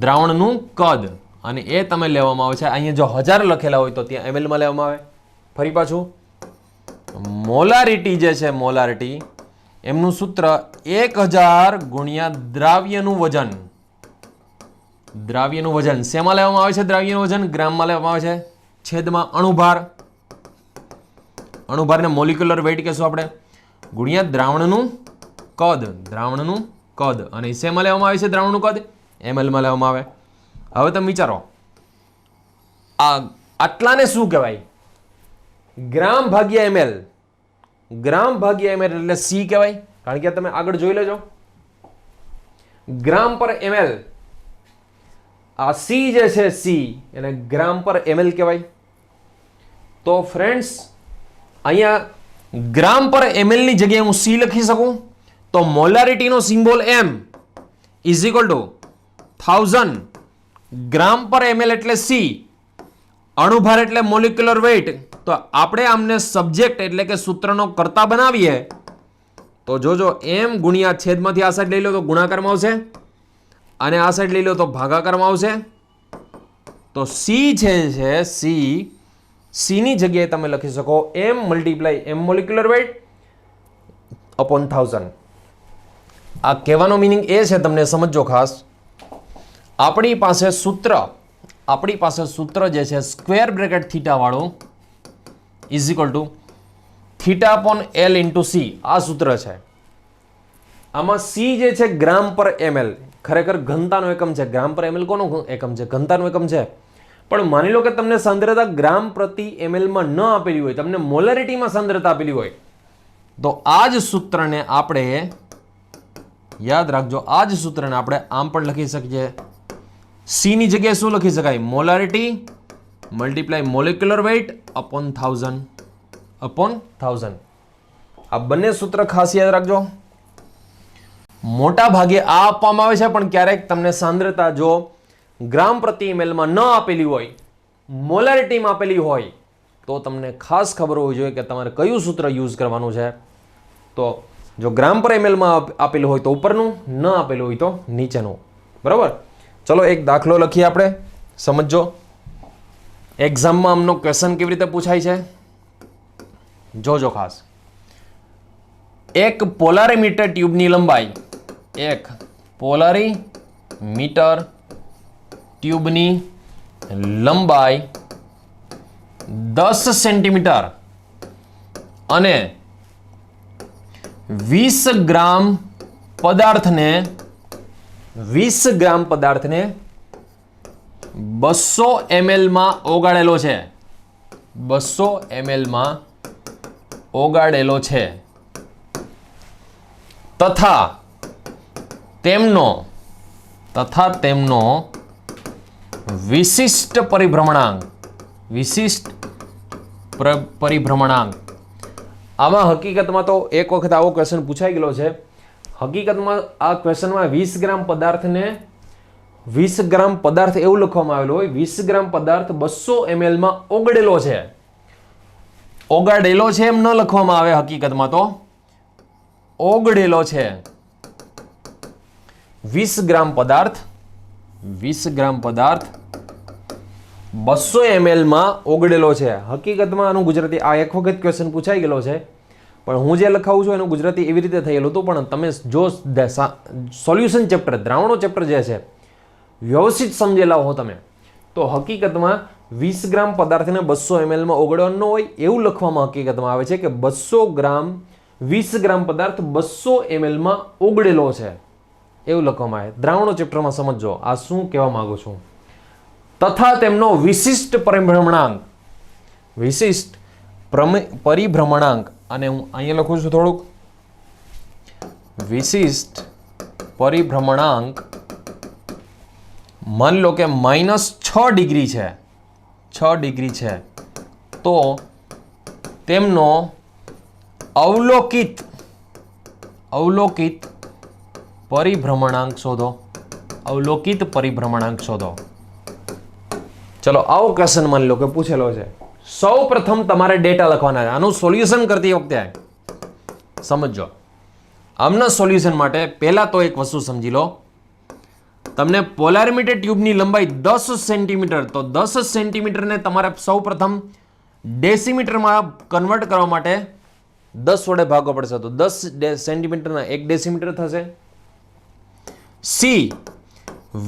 દ્રાવણનું કદ, અને એ તમે લેવામાં આવે છે અહીંયા જો 1000 લખેલા હોય તો ત્યાં ml માં લેવામાં આવે. ફરી પાછું મોલારિટી જે છે, મોલારિટી એમનું સૂત્ર 1000 ગુણ્યા દ્રાવ્યનું વજન. શેમાં લેવામાં આવે છે દ્રાવ્યનું વજન? ગ્રામમાં લેવામાં આવે છે, છેદમાં અણુભારને મોલિક્યુલર વેઇટ કહેશું આપણે, ગુણ્યા દ્રાવણનું કદ, અને શેમાં લેવામાં આવે છે દ્રાવણનું કદ? ml માં લેવામાં આવે. હવે તમે વિચારો આટલાને શું કહેવાય? ગ્રામ ભાગ્યા ml એટલે C કહેવાય, કારણ કે તમે આગળ જોઈ લેજો ગ્રામ પર ml, આ C જે છે C એને ગ્રામ પર ml કહેવાય. તો ફ્રેન્ડ્સ અહીંયા ગ્રામ પર ml ની જગ્યાએ હું C લખી શકું તો મોલારિટીનો symbol m is equal to 1000 gram પર ml એટલે C, અણુભાર એટલે મોલિક્યુલર વેઇટ. તો આપણે આમને સબ્જેક્ટ એટલે કે સૂત્રનો કર્તા બનાવીએ તો જોજો m ગુણ્યા છેદમાંથી આ સાઈડ લઈ લો તો ગુણાકારમાં આવશે, અને આ સાઈડ લઈ લો તો ભાગાકારમાં આવશે. તો C છે C ની જગ્યાએ તમે લખી શકો m multiply m molecular weight upon 1000. આ કહેવાનો મિનિંગ એ છે, તમને સમજો ખાસ, આપણી પાસે સૂત્ર જે છે સ્ક્વેર બ્રેકેટ થીટા વાળું is equal to theta upon L into C, આ સૂત્ર છે. આમાં C જે છે ગ્રામ પર ml, ખરેખર ઘનતાનો એકમ છે. ગ્રામ પર ml કોનો એકમ છે? ઘનતાનો એકમ છે. પણ માની લો કે તમને સાંદ્રતા ગ્રામ પ્રતિ ml માં ન આપેલી હોય, તમને મોલારિટીમાં સાંદ્રતા આપેલી હોય, તો આ જ સૂત્રને આપણે યાદ રાખજો, આ જ સૂત્રને આપણે આમ પણ લખી શકીએ. C ની જગ્યાએ શું લખી શકાય? Molarity multiply molecular weight upon 1000. આ બંને સૂત્ર ખાસ યાદ રાખજો. મોટા ભાગે આ આપવામાં આવે છે, પણ ક્યારેક તમને સાંદ્રતા જો ગ્રામ પ્રતિ ml માં ન આપેલી હોય, મોલારિટીમાં આપેલી હોય, તો તમને ખાસ ખબર હોવી જોઈએ કે તમારે કયું સૂત્ર યુઝ કરવાનું છે. તો જો ગ્રામ પર ml માં આપેલું હોય તો ઉપરનું, ન આપેલું હોય તો નીચેનું. બરાબર? ચલો એક દાખલો લખીએ, આપણે સમજો એક્ઝામમાં આમનો ક્વેશ્ચન કેવી રીતે પૂછાય છે. જોજો ખાસ. એક પોલારીમીટર ટ્યુબની લંબાઈ, એક પોલારીમીટર ટ્યુબની લંબાઈ 10 સેન્ટીમીટર અને 20 ગ્રામ પદાર્થને 200 ml માં ઓગાળેલો છે. 200 ml માં ઓગાળેલો છે તથા તેમનો વિશિષ્ટ પરિભ્રમણાંક. આમાં હકીકતમાં તો એક વખત આવો ક્વેશ્ચન પૂછાઈ ગયેલો છે. હકીકતમાં આ ક્વેશ્ચનમાં 20 ગ્રામ પદાર્થ એવું લખવામાં આવેલું હોય, 20 ગ્રામ પદાર્થ 200 ml માં ઓગાળેલો છે એમ ન લખવામાં આવે. હકીકતમાં તો ઓગળેલો છે. 20 ગ્રામ પદાર્થ 200 ml માં ઓગળેલો છે. હકીકતમાં આનું ગુજરાતી આ એક વખત ક્વેશ્ચન પૂછાઈ ગયેલો છે, પણ હું જે લખાવું છું એનું ગુજરાતી એવી રીતે થયેલું હતું. પણ તમે જો સોલ્યુશન ચેપ્ટર, દ્રાવણો ચેપ્ટર જે છે વ્યવસ્થિત સમજેલા હો તમે, તો હકીકતમાં 20 ગ્રામ પદાર્થને 200 ml માં ઓગળવાનો હોય એવું લખવામાં હકીકતમાં આવે છે કે 20 ગ્રામ પદાર્થ 200 ml માં ઓગળેલો છે એવું લખવામાં આવે. દ્રાવણો ચેપ્ટરમાં સમજો આ શું કહેવા માંગુ છું. તથા તેમનો વિશિષ્ટ પરિભ્રમણાંક, અને હું અહીંયા લખું છું થોડુંક, વિશિષ્ટ પરિભ્રમણાંક માની લો કે -6 ડિગ્રી છે, 6 ડિગ્રી છે, તો તેમનો અવલોકિત પરિભ્રમણાંક શોધો. ચલો આવો ક્વેશ્ચન માની લો કે પૂછેલો છે. સૌ પ્રથમ તમારે ડેટા લખવાના છે. આનું સોલ્યુશન કરતી વખતે સમજો. આમના સોલ્યુશન માટે પહેલા તો એક વસ્તુ સમજી લો. તમને પોલારિમીટર ટ્યુબની લંબાઈ 10 સેન્ટીમીટર, તો 10 સેન્ટીમીટરને તમારે સૌ પ્રથમ ડેસીમીટરમાં કન્વર્ટ કરવા માટે 10 વડે ભાગવો પડશે. તો 10 સેન્ટીમીટરના 1 ડેસીમીટર થશે. સી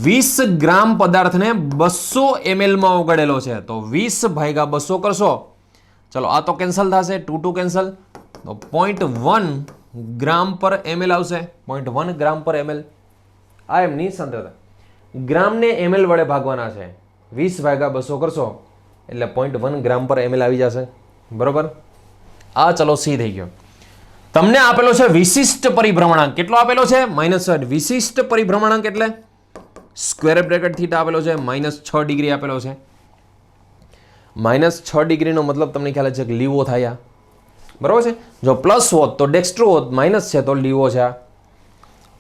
20 ગ્રામ પદાર્થને 200 ml માં ઓગળેલો છે, તો 20 ભાગ્યા 200 કરશો. ચલો આ તો કેન્સલ થશે, 2 કેન્સલ, તો 0.1 ગ્રામ પર ml આવશે. 0.1 ગ્રામ પર ml આ એમની સાંદ્રતા. ગ્રામને ml વડે ભાગવાના છે. 20 ભાગ્યા 200 કરશો એટલે 0.1 ગ્રામ પર ml આવી જશે. બરોબર. આ ચલો સી થઈ ગયો. તમને આપેલો છે વિશિષ્ટ પરિભ્રમણાંક. કેટલો આપેલો છે? -8. વિશિષ્ટ પરિભ્રમણાંક એટલે સ્ક્વેર બ્રેકેટ થીટા આપેલો છે, -6 ડિગ્રી આપેલો છે. -6 ડિગ્રીનો મતલબ તમને ખ્યાલ છે કે લીવો થાય. બરોબર છે. જો પ્લસ હોત તો ડેક્સ્ટ્રો હોત, માઇનસ છે તો લીવો છે.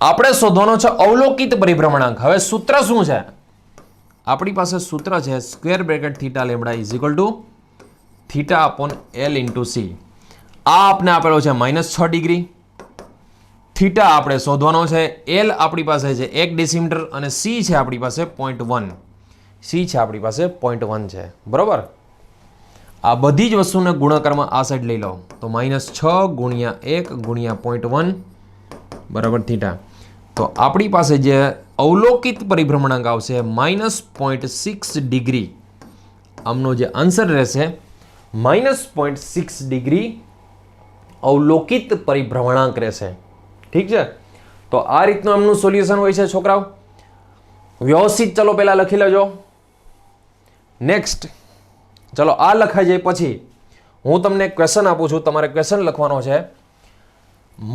આપણે શોધવાનો છે અવલોકિત પરિભ્રમણાંક. હવે સૂત્ર શું છે? આપણી પાસે સૂત્ર છે square bracket theta lambda is equal to theta upon L into C. આ આપણે આપેલો છે -6 ડિગ્રી. થીટા આપણે શોધવાનો છે. એલ આપણી પાસે છે 1 ડેસીમીટર અને સી છે આપણી પાસે 0.1. સી છે આપણી પાસે 0.1 છે. બરોબર. આ બધી જ વસ્તુને ગુણાકારમાં આ સાઈડ લઈ લો તો -6 ગુણ્યા 1 ગુણ્યા 0.1 બરાબર થીટા. તો આપણી પાસે જે અવલોકિત પરિભ્રમણાંક આવશે -0.6 ડિગ્રી. આમનો જે આન્સર રહેશે -0.6 ડિગ્રી અવલોકિત પરિભ્રમણાંક રહેશે. ઠીક છે. તો આ રીતનું એમનું સોલ્યુશન હોય છે છોકરાઓ. વ્યવસ્થિત ચલો પહેલા લખી લેજો. નેક્સ્ટ ચલો આ લખાઈ જાય પછી હું તમને ક્વેશ્ચન આપું છું. તમારે ક્વેશ્ચન લખવાનો છે.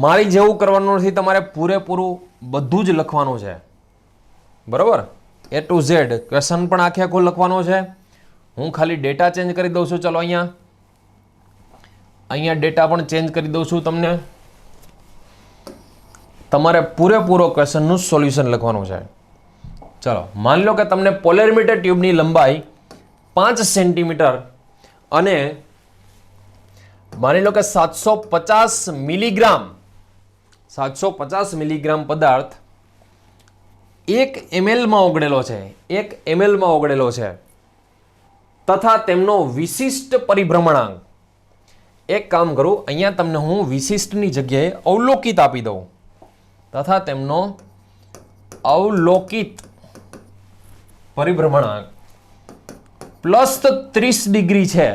મારી જેવું કરવાનું નથી, તમારે પૂરેપૂરું બધું જ લખવાનું છે. બરોબર. A to Z ક્વેશ્ચન પણ આખે આખો લખવાનો છે. હું ખાલી ડેટા ચેન્જ કરી દઉં છું. ચલો અહીંયા ડેટા પણ ચેન્જ કરી દઉં છું તમને. તમારે પૂરેપૂરો ક્વેશ્ચનનું સોલ્યુશન લખવાનું છે. ચલો માની લો કે તમને પોલેરીમીટર ટ્યુબની લંબાઈ 5 સેન્ટીમીટર અને માની લો કે 750 મિલીગ્રામ પદાર્થ 1 ml માં ઓગળેલો છે. 1 ml માં ઓગળેલો છે તથા તેમનો વિશિષ્ટ પરિભ્રમણાંક. એક કામ કરું, અહીંયા તમને હું વિશિષ્ટની જગ્યાએ અવલોકિત આપી દઉં. તથા તેમનો અવલોકિત પરિભ્રમણાંક +30 ડિગ્રી છે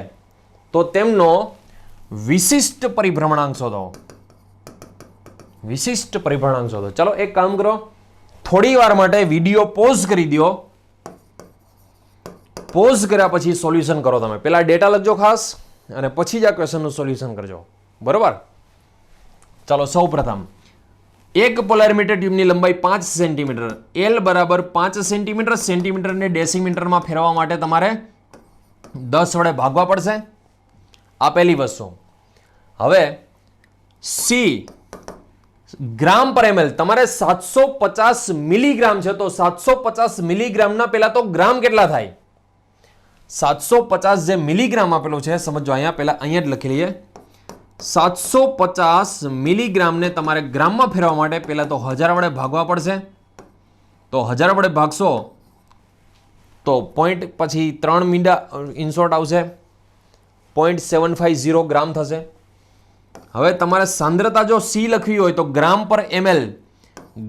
તો તેમનો વિશિષ્ટ પરિભ્રમણાંક શોધો. વિશિષ્ટ પરિભ્રમણાંક શોધો. ચલો એક કામ કરો, થોડી વાર માટે વિડીયો પોઝ કરી દો. પોઝ કર્યા પછી સોલ્યુશન કરો. તમે પહેલા ડેટા લખજો ખાસ અને પછી જ આ ક્વેશ્ચનનું સોલ્યુશન કરજો. બરોબર. ચાલો સૌ પ્રથમ એક પોલારિમીટર ટ્યુબની લંબાઈ 5 સેન્ટીમીટર, એલ બરાબર 5 સેન્ટીમીટર, સેન્ટીમીટરને ડેસીમીટરમાં ફેરવવા માટે તમારે 10 વડે ભાગવા પડશે. આ પહેલી વસ્તુ. હવે સી ગ્રામ પર ml તમારે 750 મિલીગ્રામ છે તો 750 મિલીગ્રામના પહેલા તો ગ્રામ કેટલા થાય? 750 જે મિલીગ્રામ આપેલું છે સમજો. અહીંયા પહેલા અહીંયા જ લખી લઈએ. 750 મિલીગ્રામને તમારે ગ્રામમાં ફેરવવા માટે પહેલા તો 1000 વડે ભાગવા પડશે. તો 1000 વડે ભાગશો તો પોઈન્ટ પછી 3 મીંડા ઇનશોર્ટ આવશે, 0.750 ગ્રામ થશે. હવે તમારે સાંદ્રતા જો સી લખવી હોય તો ગ્રામ પર ml.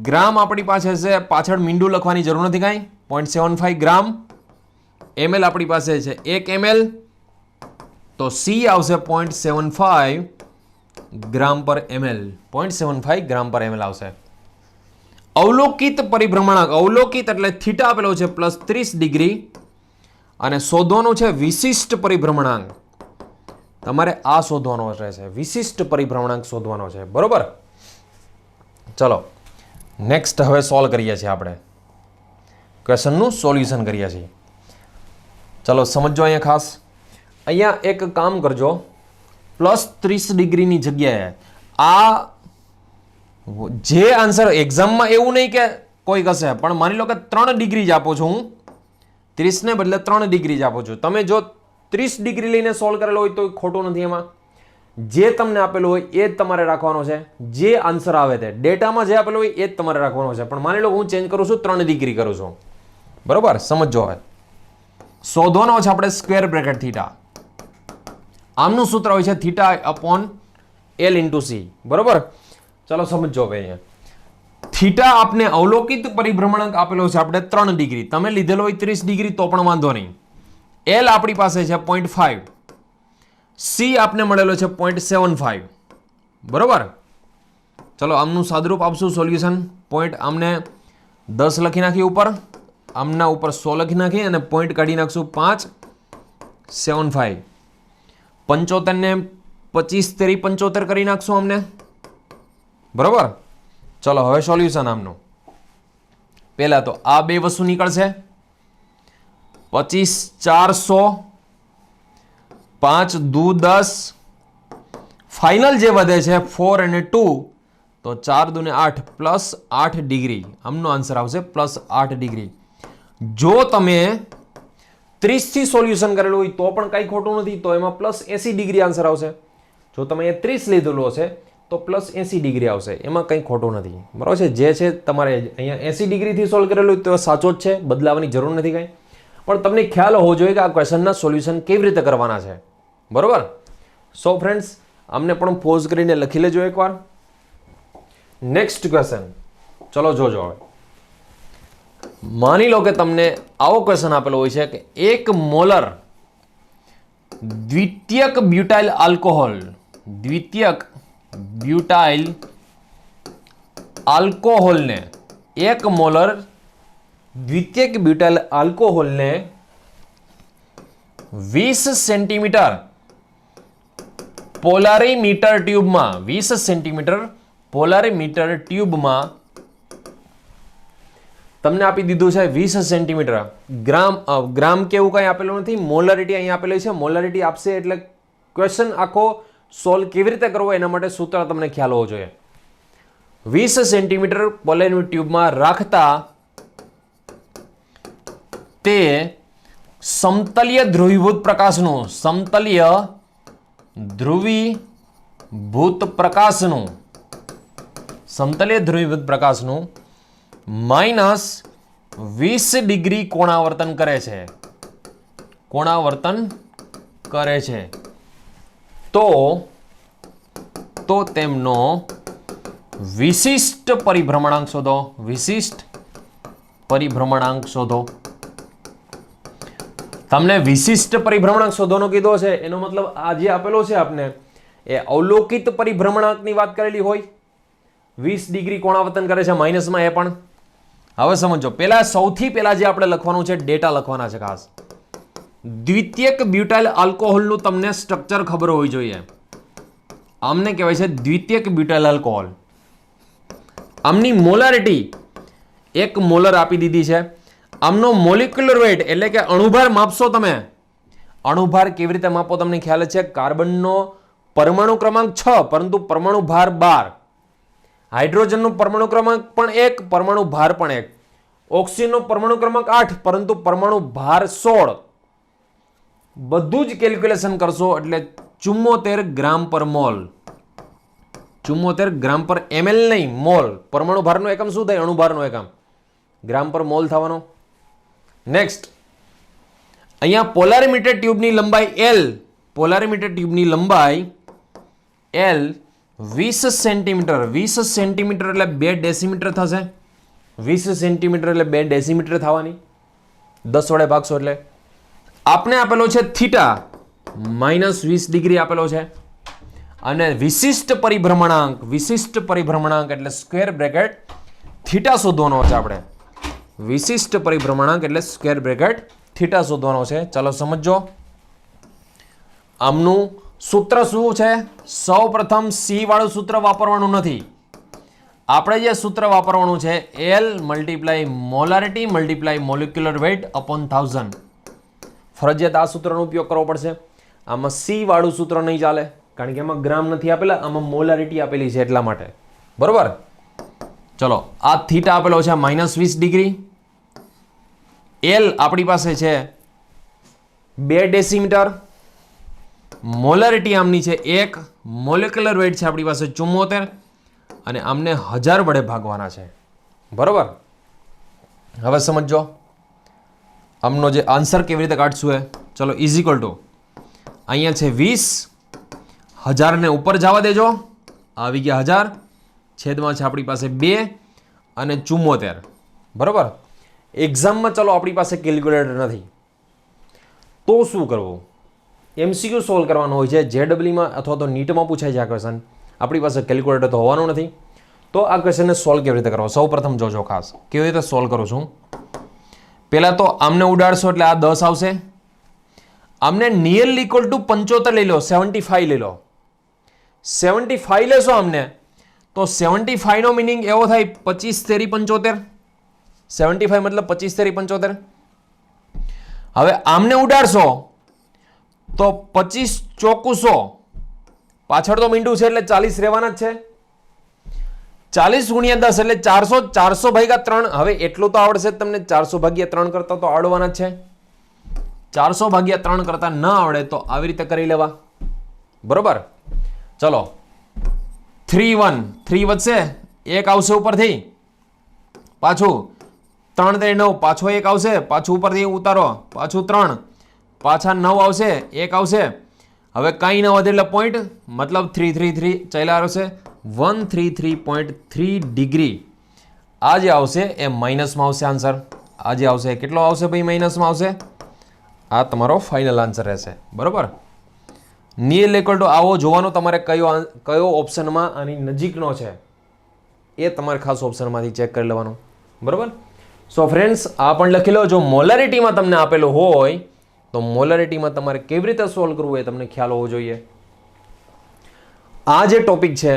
ગ્રામ આપણી પાસે છે, પાછળ મીંડું લખવાની જરૂર નથી કાંઈ. 0.75 ગ્રામ. ml આપણી પાસે છે 1 ml તો સી આવશે 0.75 ગ્રામ પર ml. 0.75 ગ્રામ પર ml આવશે. અવલોકિત પરિભ્રમણાંક, અવલોકિત એટલે થીટા આપેલો છે +30 ડિગ્રી અને શોધવાનું છે વિશિષ્ટ પરિભ્રમણાંક. તમારે આ શોધવાનો રહેશે, વિશિષ્ટ પરિભ્રમણાંક શોધવાનો છે. બરોબર. ચલો નેક્સ્ટ હવે સોલ્વ કરીએ છીએ આપણે. ક્વેશ્ચનનું સોલ્યુશન કરીએ છીએ. ચલો સમજો અહીંયા ખાસ. અહીંયા એક કામ કરજો, +30 ડિગ્રીની જગ્યાએ આ જે આન્સર એક્ઝામમાં એવું નહીં કે કોઈ કશે પણ માની લો કે 3 ડિગ્રી જ આપો છો હું, 30 ને બદલે 3 ડિગ્રી જ આપું છું. તમે જો 30 ડિગ્રી લઈને સોલ્વ કરેલો હોય તો ખોટું નથી. એમાં જે તમને આપેલું હોય એ જ તમારે રાખવાનો છે. જે આન્સર આવે તે ડેટામાં જે આપેલું હોય એ જ તમારે રાખવાનો છે. પણ માની લો હું ચેન્જ કરું છું, 3 ડિગ્રી કરું છું. બરોબર, સમજો. હવે શોધવાનો છે આપણે સ્ક્વેર બ્રેકેટ થીટા. આમનું સૂત્ર હોય છે theta upon L into C. બરોબર, ચલો સમજો. હવે અહીંયા થીટા આપને અવલોકિત પરિભ્રમણાંક આપેલો છે આપણે 3 ડિગ્રી. તમે લીધેલો હોય 30 ડિગ્રી તો પણ વાંધો નહીં. L આપણી પાસે છે 0.5, સી આપને મળેલો છે 0.75. બરોબર, ચલો આમનું સાદરૂપ આપશું સોલ્યુશન. પોઈન્ટ આમને 10 લખી નાખી ઉપર, આમના ઉપર 100 લખી નાખી અને પોઈન્ટ કાઢી નાખશું 575. 75 ને 25 તેરી 75 કરી નાખશું અમને. બરોબર, ચલો હવે સોલ્યુશન આમનું. પહેલા તો આ બે વસ્તુ નીકળશે, 25 400, 5 દુ 10, ફાઇનલ જે વધે છે 4 અને 2, તો 4 દુ ને 8 પ્લસ 8 ડિગ્રી. આમનો આન્સર આવશે પ્લસ 8 ડિગ્રી. જો તમે 30 થી સોલ્યુશન કરેલું હોય તો પણ કંઈ ખોટું નથી, તો એમાં પ્લસ 80 ડિગ્રી આન્સર આવશે. જો તમે 30 લીધેલું હશે તો પ્લસ 80 ડિગ્રી આવશે. એમાં કંઈ ખોટું નથી. બરાબર છે. જે છે તમારે અહીંયા 80 ડિગ્રીથી સોલ્વ કરેલું હોય તો સાચો જ છે, બદલાવાની જરૂર નથી કાંઈ. પણ તમને ખ્યાલ હોવો જોઈએ કે આ ક્વેશ્ચનના સોલ્યુશન કેવી રીતે કરવાના છે. બરોબર. સો ફ્રેન્ડ્સ, આમને પણ પોઝ કરીને લખી લેજો એકવાર. નેક્સ્ટ ક્વેશ્ચન, ચલો જોજો. હવે માની લો કે તમને આવો ક્વેશ્ચન આપેલો હોય છે કે 1 મોલર દ્વિતીયક બ્યુટાઇલ આલ્કોહોલને 1 મોલર દ્વિતીયક બ્યુટાઇલ આલ્કોહોલને 20 સેન્ટીમીટર પોલારીમીટર ટ્યુબમાં 20 સેન્ટીમીટર પોલારીમીટર ટ્યુબમાં તમને આપી દીધું છે 20 સેન્ટીમીટર. ગ્રામ કેવું કંઈ આપેલું નથી, મોલારિટી અહીં આપેલી છે. મોલારિટી આપશે એટલે ક્વેશ્ચન આખો સોલ્વ કેવી રીતે કરવો એના માટે સૂત્ર તમને ખ્યાલ હોવો જોઈએ. 20 સેન્ટીમીટર પોલારીમીટર ટ્યુબમાં રાખતા તે સમતલીય ધ્રુવીભૂત પ્રકાશનું માઇનસ 20 ડિગ્રી કોણાવર્તન કરે છે. તો તેમનો વિશિષ્ટ પરિભ્રમણાંક શોધો. તમને વિશિષ્ટ પરિભ્રમણાંક શોધવાનો કીધો છે, એનો મતલબ આ જે આપેલો છે આપને એ અવલોકિત પરિભ્રમણાંકની વાત કરેલી હોય. 20 ડિગ્રી કોણાવર્તન કરે છે, માઇનસમાં એ પણ. હવે સમજો, સૌથી પહેલા જે આપણે લખવાનું છે ડેટા લખવાના છે ખાસ. દ્વિતીયક બ્યુટાઇલ આલ્કોહોલનું તમને સ્ટ્રક્ચર ખબર હોવી જોઈએ. આમને કહેવાય છે દ્વિતીયક બ્યુટાઇલ આલ્કોહોલ. આમની મોલારિટી 1 મોલર આપી દીધી છે. આમનો મોલિક્યુલર વેઇટ એટલે કે અણુભાર માપશો તમે. અણુભાર કેવી રીતે માપો તમને ખ્યાલ છે. કાર્બનનો પરમાણુ ક્રમાંક 6 પરંતુ પરમાણુ ભાર 12. હાઇડ્રોજનનો પરમાણુ ક્રમાંક પણ 1, પરમાણુ ભાર પણ 1. ઓક્સિજનનો પરમાણુ ક્રમાંક 8 પરંતુ પરમાણુ ભાર 16. બધું જ કેલ્ક્યુલેશન કરશો એટલે 74 ગ્રામ પર મોલ. 74 ગ્રામ પર ml નહીં, મોલ. પરમાણુ ભારનો એકમ શું થાય? અણુભારનો એકમ. ગ્રામ પર મોલ થવાનો. નેક્સ્ટ, અહીંયા પોલારીમીટર ટ્યુબની લંબાઈ L 20 સેન્ટીમીટર. 20 સેન્ટીમીટર એટલે 2 ડેસીમીટર થશે. 20 સેન્ટીમીટર એટલે 2 ડેસીમીટર થવાની. 10 વડે ભાગશો એટલે આપને આપેલો છે થીટા -20 ડિગ્રી આપેલો છે. અને વિશિષ્ટ પરિભ્રમણાંક એટલે સ્ક્વેર બ્રેકેટ થીટા શોધવાનો છે આપણે. વિશિષ્ટ પરિભ્રમણાંક એટલે સ્ક્વેર બ્રેકેટ થીટા શોધવાનો છે. ચાલો સમજો. આમનું સૂત્ર શું છે? સૌ પ્રથમ સી વાળું સૂત્ર વાપરવાનું નથી. આપણે જે સૂત્ર વાપરવાનું છે L multiply molarity multiply molecular weight upon 1000. ફરજિયાત આ સૂત્રનો ઉપયોગ કરવો પડશે. આમાં સી વાળું સૂત્ર નહીં ચાલે, કારણ કે એમાં ગ્રામ નથી આપેલા, આમાં મોલારિટી આપેલી છે એટલા માટે. બરોબર. ચલો, આ થીટા આપેલો છે -20 ડિગ્રી. એલ આપણી પાસે છે 2 ડેસીમીટર, મોલારિટી આમની છે 1, મોલેક્યુલર વેઇટ છે આપણી પાસે 74 અને આમને 1000 વડે ભાગવાના છે. બરોબર. હવે સમજો આમનો જે આન્સર કેવી રીતે કાઢશું એ. ચલો ઇઝ ઇક્વલ ટુ અહીંયા છે 20, 1000 ને ઉપર જવા દેજો, આવી ગયા 1000, છેદમાં છે આપણી પાસે 2 અને 74. બરોબર. એક્ઝામમાં ચલો આપણી પાસે કેલ્ક્યુલેટર નથી તો શું કરવું? MCQ સોલ્વ કરવાનો હોય છે. JEEમાં અથવા તો નીટમાં પૂછાય છે આ ક્વેશ્ચન. આપણી પાસે કેલ્ક્યુલેટર તો હોવાનું નથી. તો આ ક્વેશ્ચનને સોલ્વ કેવી રીતે કરવો સૌ પ્રથમ જોજો ખાસ કેવી રીતે સોલ્વ કરું છું. પહેલાં તો આમને ઉડાડશો એટલે આ 10 આવશે. આમને નિયરલી ઇક્વલ ટુ 75 લઈ લો, 75 લઈ લો. 75 લેશો આમને તો 75 નો મિનિંગ એવો થાય 25 તેરી 75. 75 મતલબ 25 તેરી 75. હવે આમને ઉડાડશો તો 25 ચોકુ 100, પાછળ તો મીંડું છે એટલે 40 રહેવાના જ છે. 40 ગુણ્યા 10 એટલે 400, 400 ભાગ્યા 3. હવે એટલું તો આવડશે તમને, 400 ભાગ્યા 3 કરતા તો આવડવાના જ છે. 400 ભાગ્યા 3 કરતા ન આવડે તો આવી રીતે કરી લેવા. બરોબર. ચલો 3 1 3 વધશે, 1 આવશે ઉપરથી, પાછું 3 3 9, પાછો 1 આવશે, પાછું ઉપરથી ઉતારો, પાછું 3, પાછા 9 આવશે, 1 આવશે. હવે કાંઈ ન વધે એટલે પોઈન્ટ, મતલબ 3 3 3 ચાલ્યા આવશે. 133.3 ડિગ્રી આ જે આવશે એ માઇનસમાં આવશે આન્સર. આ જે આવશે કેટલો આવશે ભાઈ? માઇનસમાં આવશે. આ તમારો ફાઇનલ આન્સર રહેશે. બરોબર. નિયર ઇક્વલ ટુ આવો જોવાનો તમારે કયો ઓપ્શનમાં આની નજીકનો છે એ તમારે ખાસ ઓપ્શનમાંથી ચેક કરી લેવાનું. બરોબર. સો ફ્રેન્ડ્સ આ પણ લખી લો. જો મોલારિટીમાં તમને આપેલું હોય તો મોલારિટીમાં તમારે કેવી રીતે સોલ્વ કરવું એ તમને ખ્યાલ હોવો જોઈએ. આ જે ટોપિક છે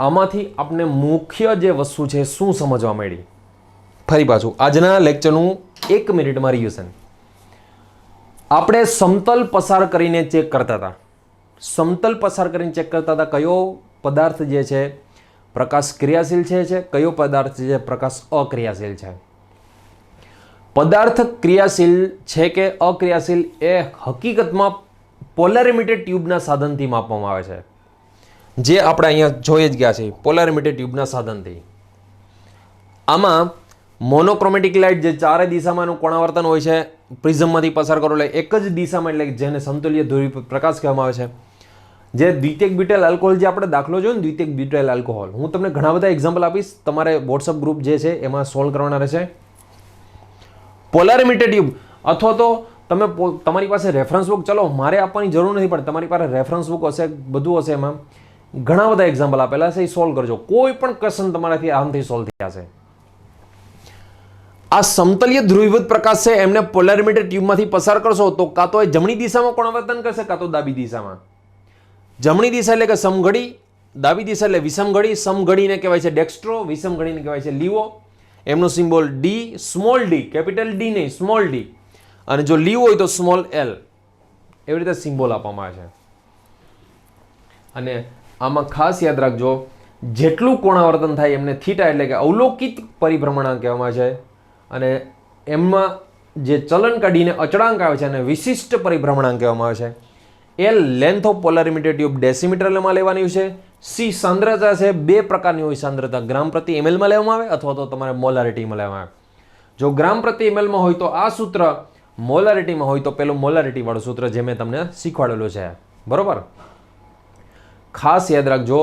આમાંથી આપણે મુખ્ય જે વસ્તુ છે શું સમજવા મળી. ફરી પાછું આજના લેક્ચરનું 1 મિનિટમાં રિવ્યુઝન. આપણે સમતલ પસાર કરીને ચેક કરતા હતા. સમતલ પસાર કરીને ચેક કરતા હતા કયો પદાર્થ જે છે પ્રકાશ ક્રિયાશીલ છે, કયો પદાર્થ છે પ્રકાશ અક્રિયાશીલ છે. પદાર્થ ક્રિયાશીલ છે કે અક્રિયાશીલ એ હકીકતમાં પોલારિમીટેડ ટ્યુબના સાધનથી માપવામાં આવે છે, જે આપણે અહીંયા જોઈ જ ગયા છે. પોલારિમીટેડ ટ્યુબના સાધનથી આમાં મોનોક્રોમેટિક લાઇટ જે ચારે દિશામાંનું કોણાવર્તન હોય છે, પ્રિઝમમાંથી પસાર કરો એટલે એક જ દિશામાં, એટલે જેને સમતુલ્ય ધ્રુવી પ્રકાશ કહેવામાં આવે છે. જે દ્વિતીયક બ્યુટાઇલ આલ્કોહોલ જે આપણે દાખલો જોયો ને, દ્વિતીયક બ્યુટાઇલ આલ્કોહોલ, હું તમને ઘણા બધા એક્ઝામ્પલ આપીશ. તમારે વોટ્સઅપ ગ્રુપ જે છે એમાં સોલ્વ કરવાના રહેશે. પોલારિમીટેડ ટ્યુબ અથવા તો તમે તમારી પાસે રેફરન્સ બુક, ચલો મારે આપવાની જરૂર નથી પણ તમારી પાસે રેફરન્સ બુક હશે, બધું હશે, એમાં ઘણા બધા એક્ઝામ્પલ આપેલા છે, એ સોલ્વ કરજો. કોઈ પણ ક્વેશ્ચન તમારાથી આરામથી સોલ્વ થઈ જશે. આ સમતલીય ધ્રુવીભૂત પ્રકાશ છે એમને પોલારિમીટેડ ટ્યુબમાંથી પસાર કરશો તો કાં તો એ જમણી દિશામાં કોણાવર્તન કરશે કાં તો ડાબી દિશામાં. જમણી દિશા એટલે કે સમઘડી, ડાબી દિશા એટલે વિષમઘડી. સમઘડીને કહેવાય છે ડેક્સ્ટ્રો, વિષમઘડીને કહેવાય છે લીવો. એમનો symbol D, small D, capital D નહીં, સ્મોલ ડી. અને જો લીવ હોય તો સ્મોલ એલ. એવી રીતે સિમ્બોલ આપવામાં આવે છે. અને આમાં ખાસ યાદ રાખજો, જેટલું કોણાવર્તન થાય એમને થીટા એટલે કે અવલોકિત પરિભ્રમણાંક કહેવામાં આવે છે. અને એમાં જે ચલન કાઢીને અચળાંક આવે છે અને વિશિષ્ટ પરિભ્રમણાંક કહેવામાં આવે છે. એલ લેન્થ ઓફ પોલારિમીટેડ ટ્યુબ ડેસીમીટરમાં લેવાની છે. સી સાંદ્રતા છે, 2 પ્રકારની હોય સાંદ્રતા, ગ્રામ પ્રતિ એમએલમાં લેવામાં આવે અથવા તો તમારે મોલારિટીમાં લેવામાં આવે. જો ગ્રામ પ્રતિ એમએલમાં હોય તો આ સૂત્ર, મોલારિટીમાં હોય તો પેલું મોલારિટી વાળું સૂત્ર જે મેં તમને શીખવાડેલું છે. બરોબર. ખાસ યાદ રાખજો,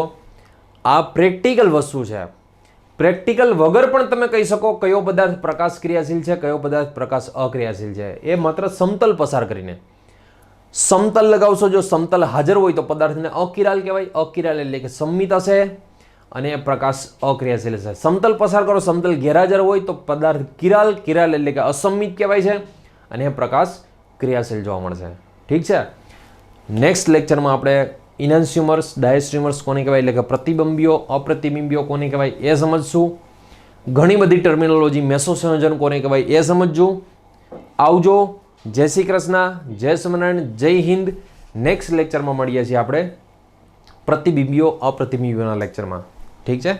આ પ્રેક્ટિકલ વસ્તુ છે. પ્રેક્ટિકલ વગર પણ તમે કહી શકો કયો પદાર્થ પ્રકાશ ક્રિયાશીલ છે, કયો પદાર્થ પ્રકાશ અક્રિયાશીલ છે. એ માત્ર સમતલ પસાર કરીને. સમતલ લગાવશો, જો સમતલ હાજર હોય તો પદાર્થને અકિરાલ કહેવાય. અકિરાલ એટલે કે સંમિત હશે અને પ્રકાશ અક્રિયાશીલ હશે. સમતલ પસાર કરો, સમતલ ગેરહાજર હોય તો પદાર્થ કિરાલ, કિરાલ એટલે કે અસંમિત કહેવાય છે અને પ્રકાશ ક્રિયાશીલ જોવા મળશે. ઠીક છે. નેક્સ્ટ લેક્ચરમાં આપણે ઇનાન્સ્યુમર્સ, ડાયસ્ટ્રીમર્સ કોને કહેવાય એટલે કે પ્રતિબિંબીઓ, અપ્રતિબિંબીઓ કોને કહેવાય એ સમજશું. ઘણી બધી ટર્મિનોલોજી, મેસોસંયોજન કોને કહેવાય એ સમજવું. આવજો. જય શ્રી કૃષ્ણ, જય સ્વામિનારાયણ, જય હિન્દ. નેક્સ્ટ લેક્ચરમાં મળીએ છીએ આપણે પ્રતિબિંબીઓ, અપ્રતિબિંબીઓના લેક્ચરમાં. ઠીક છે.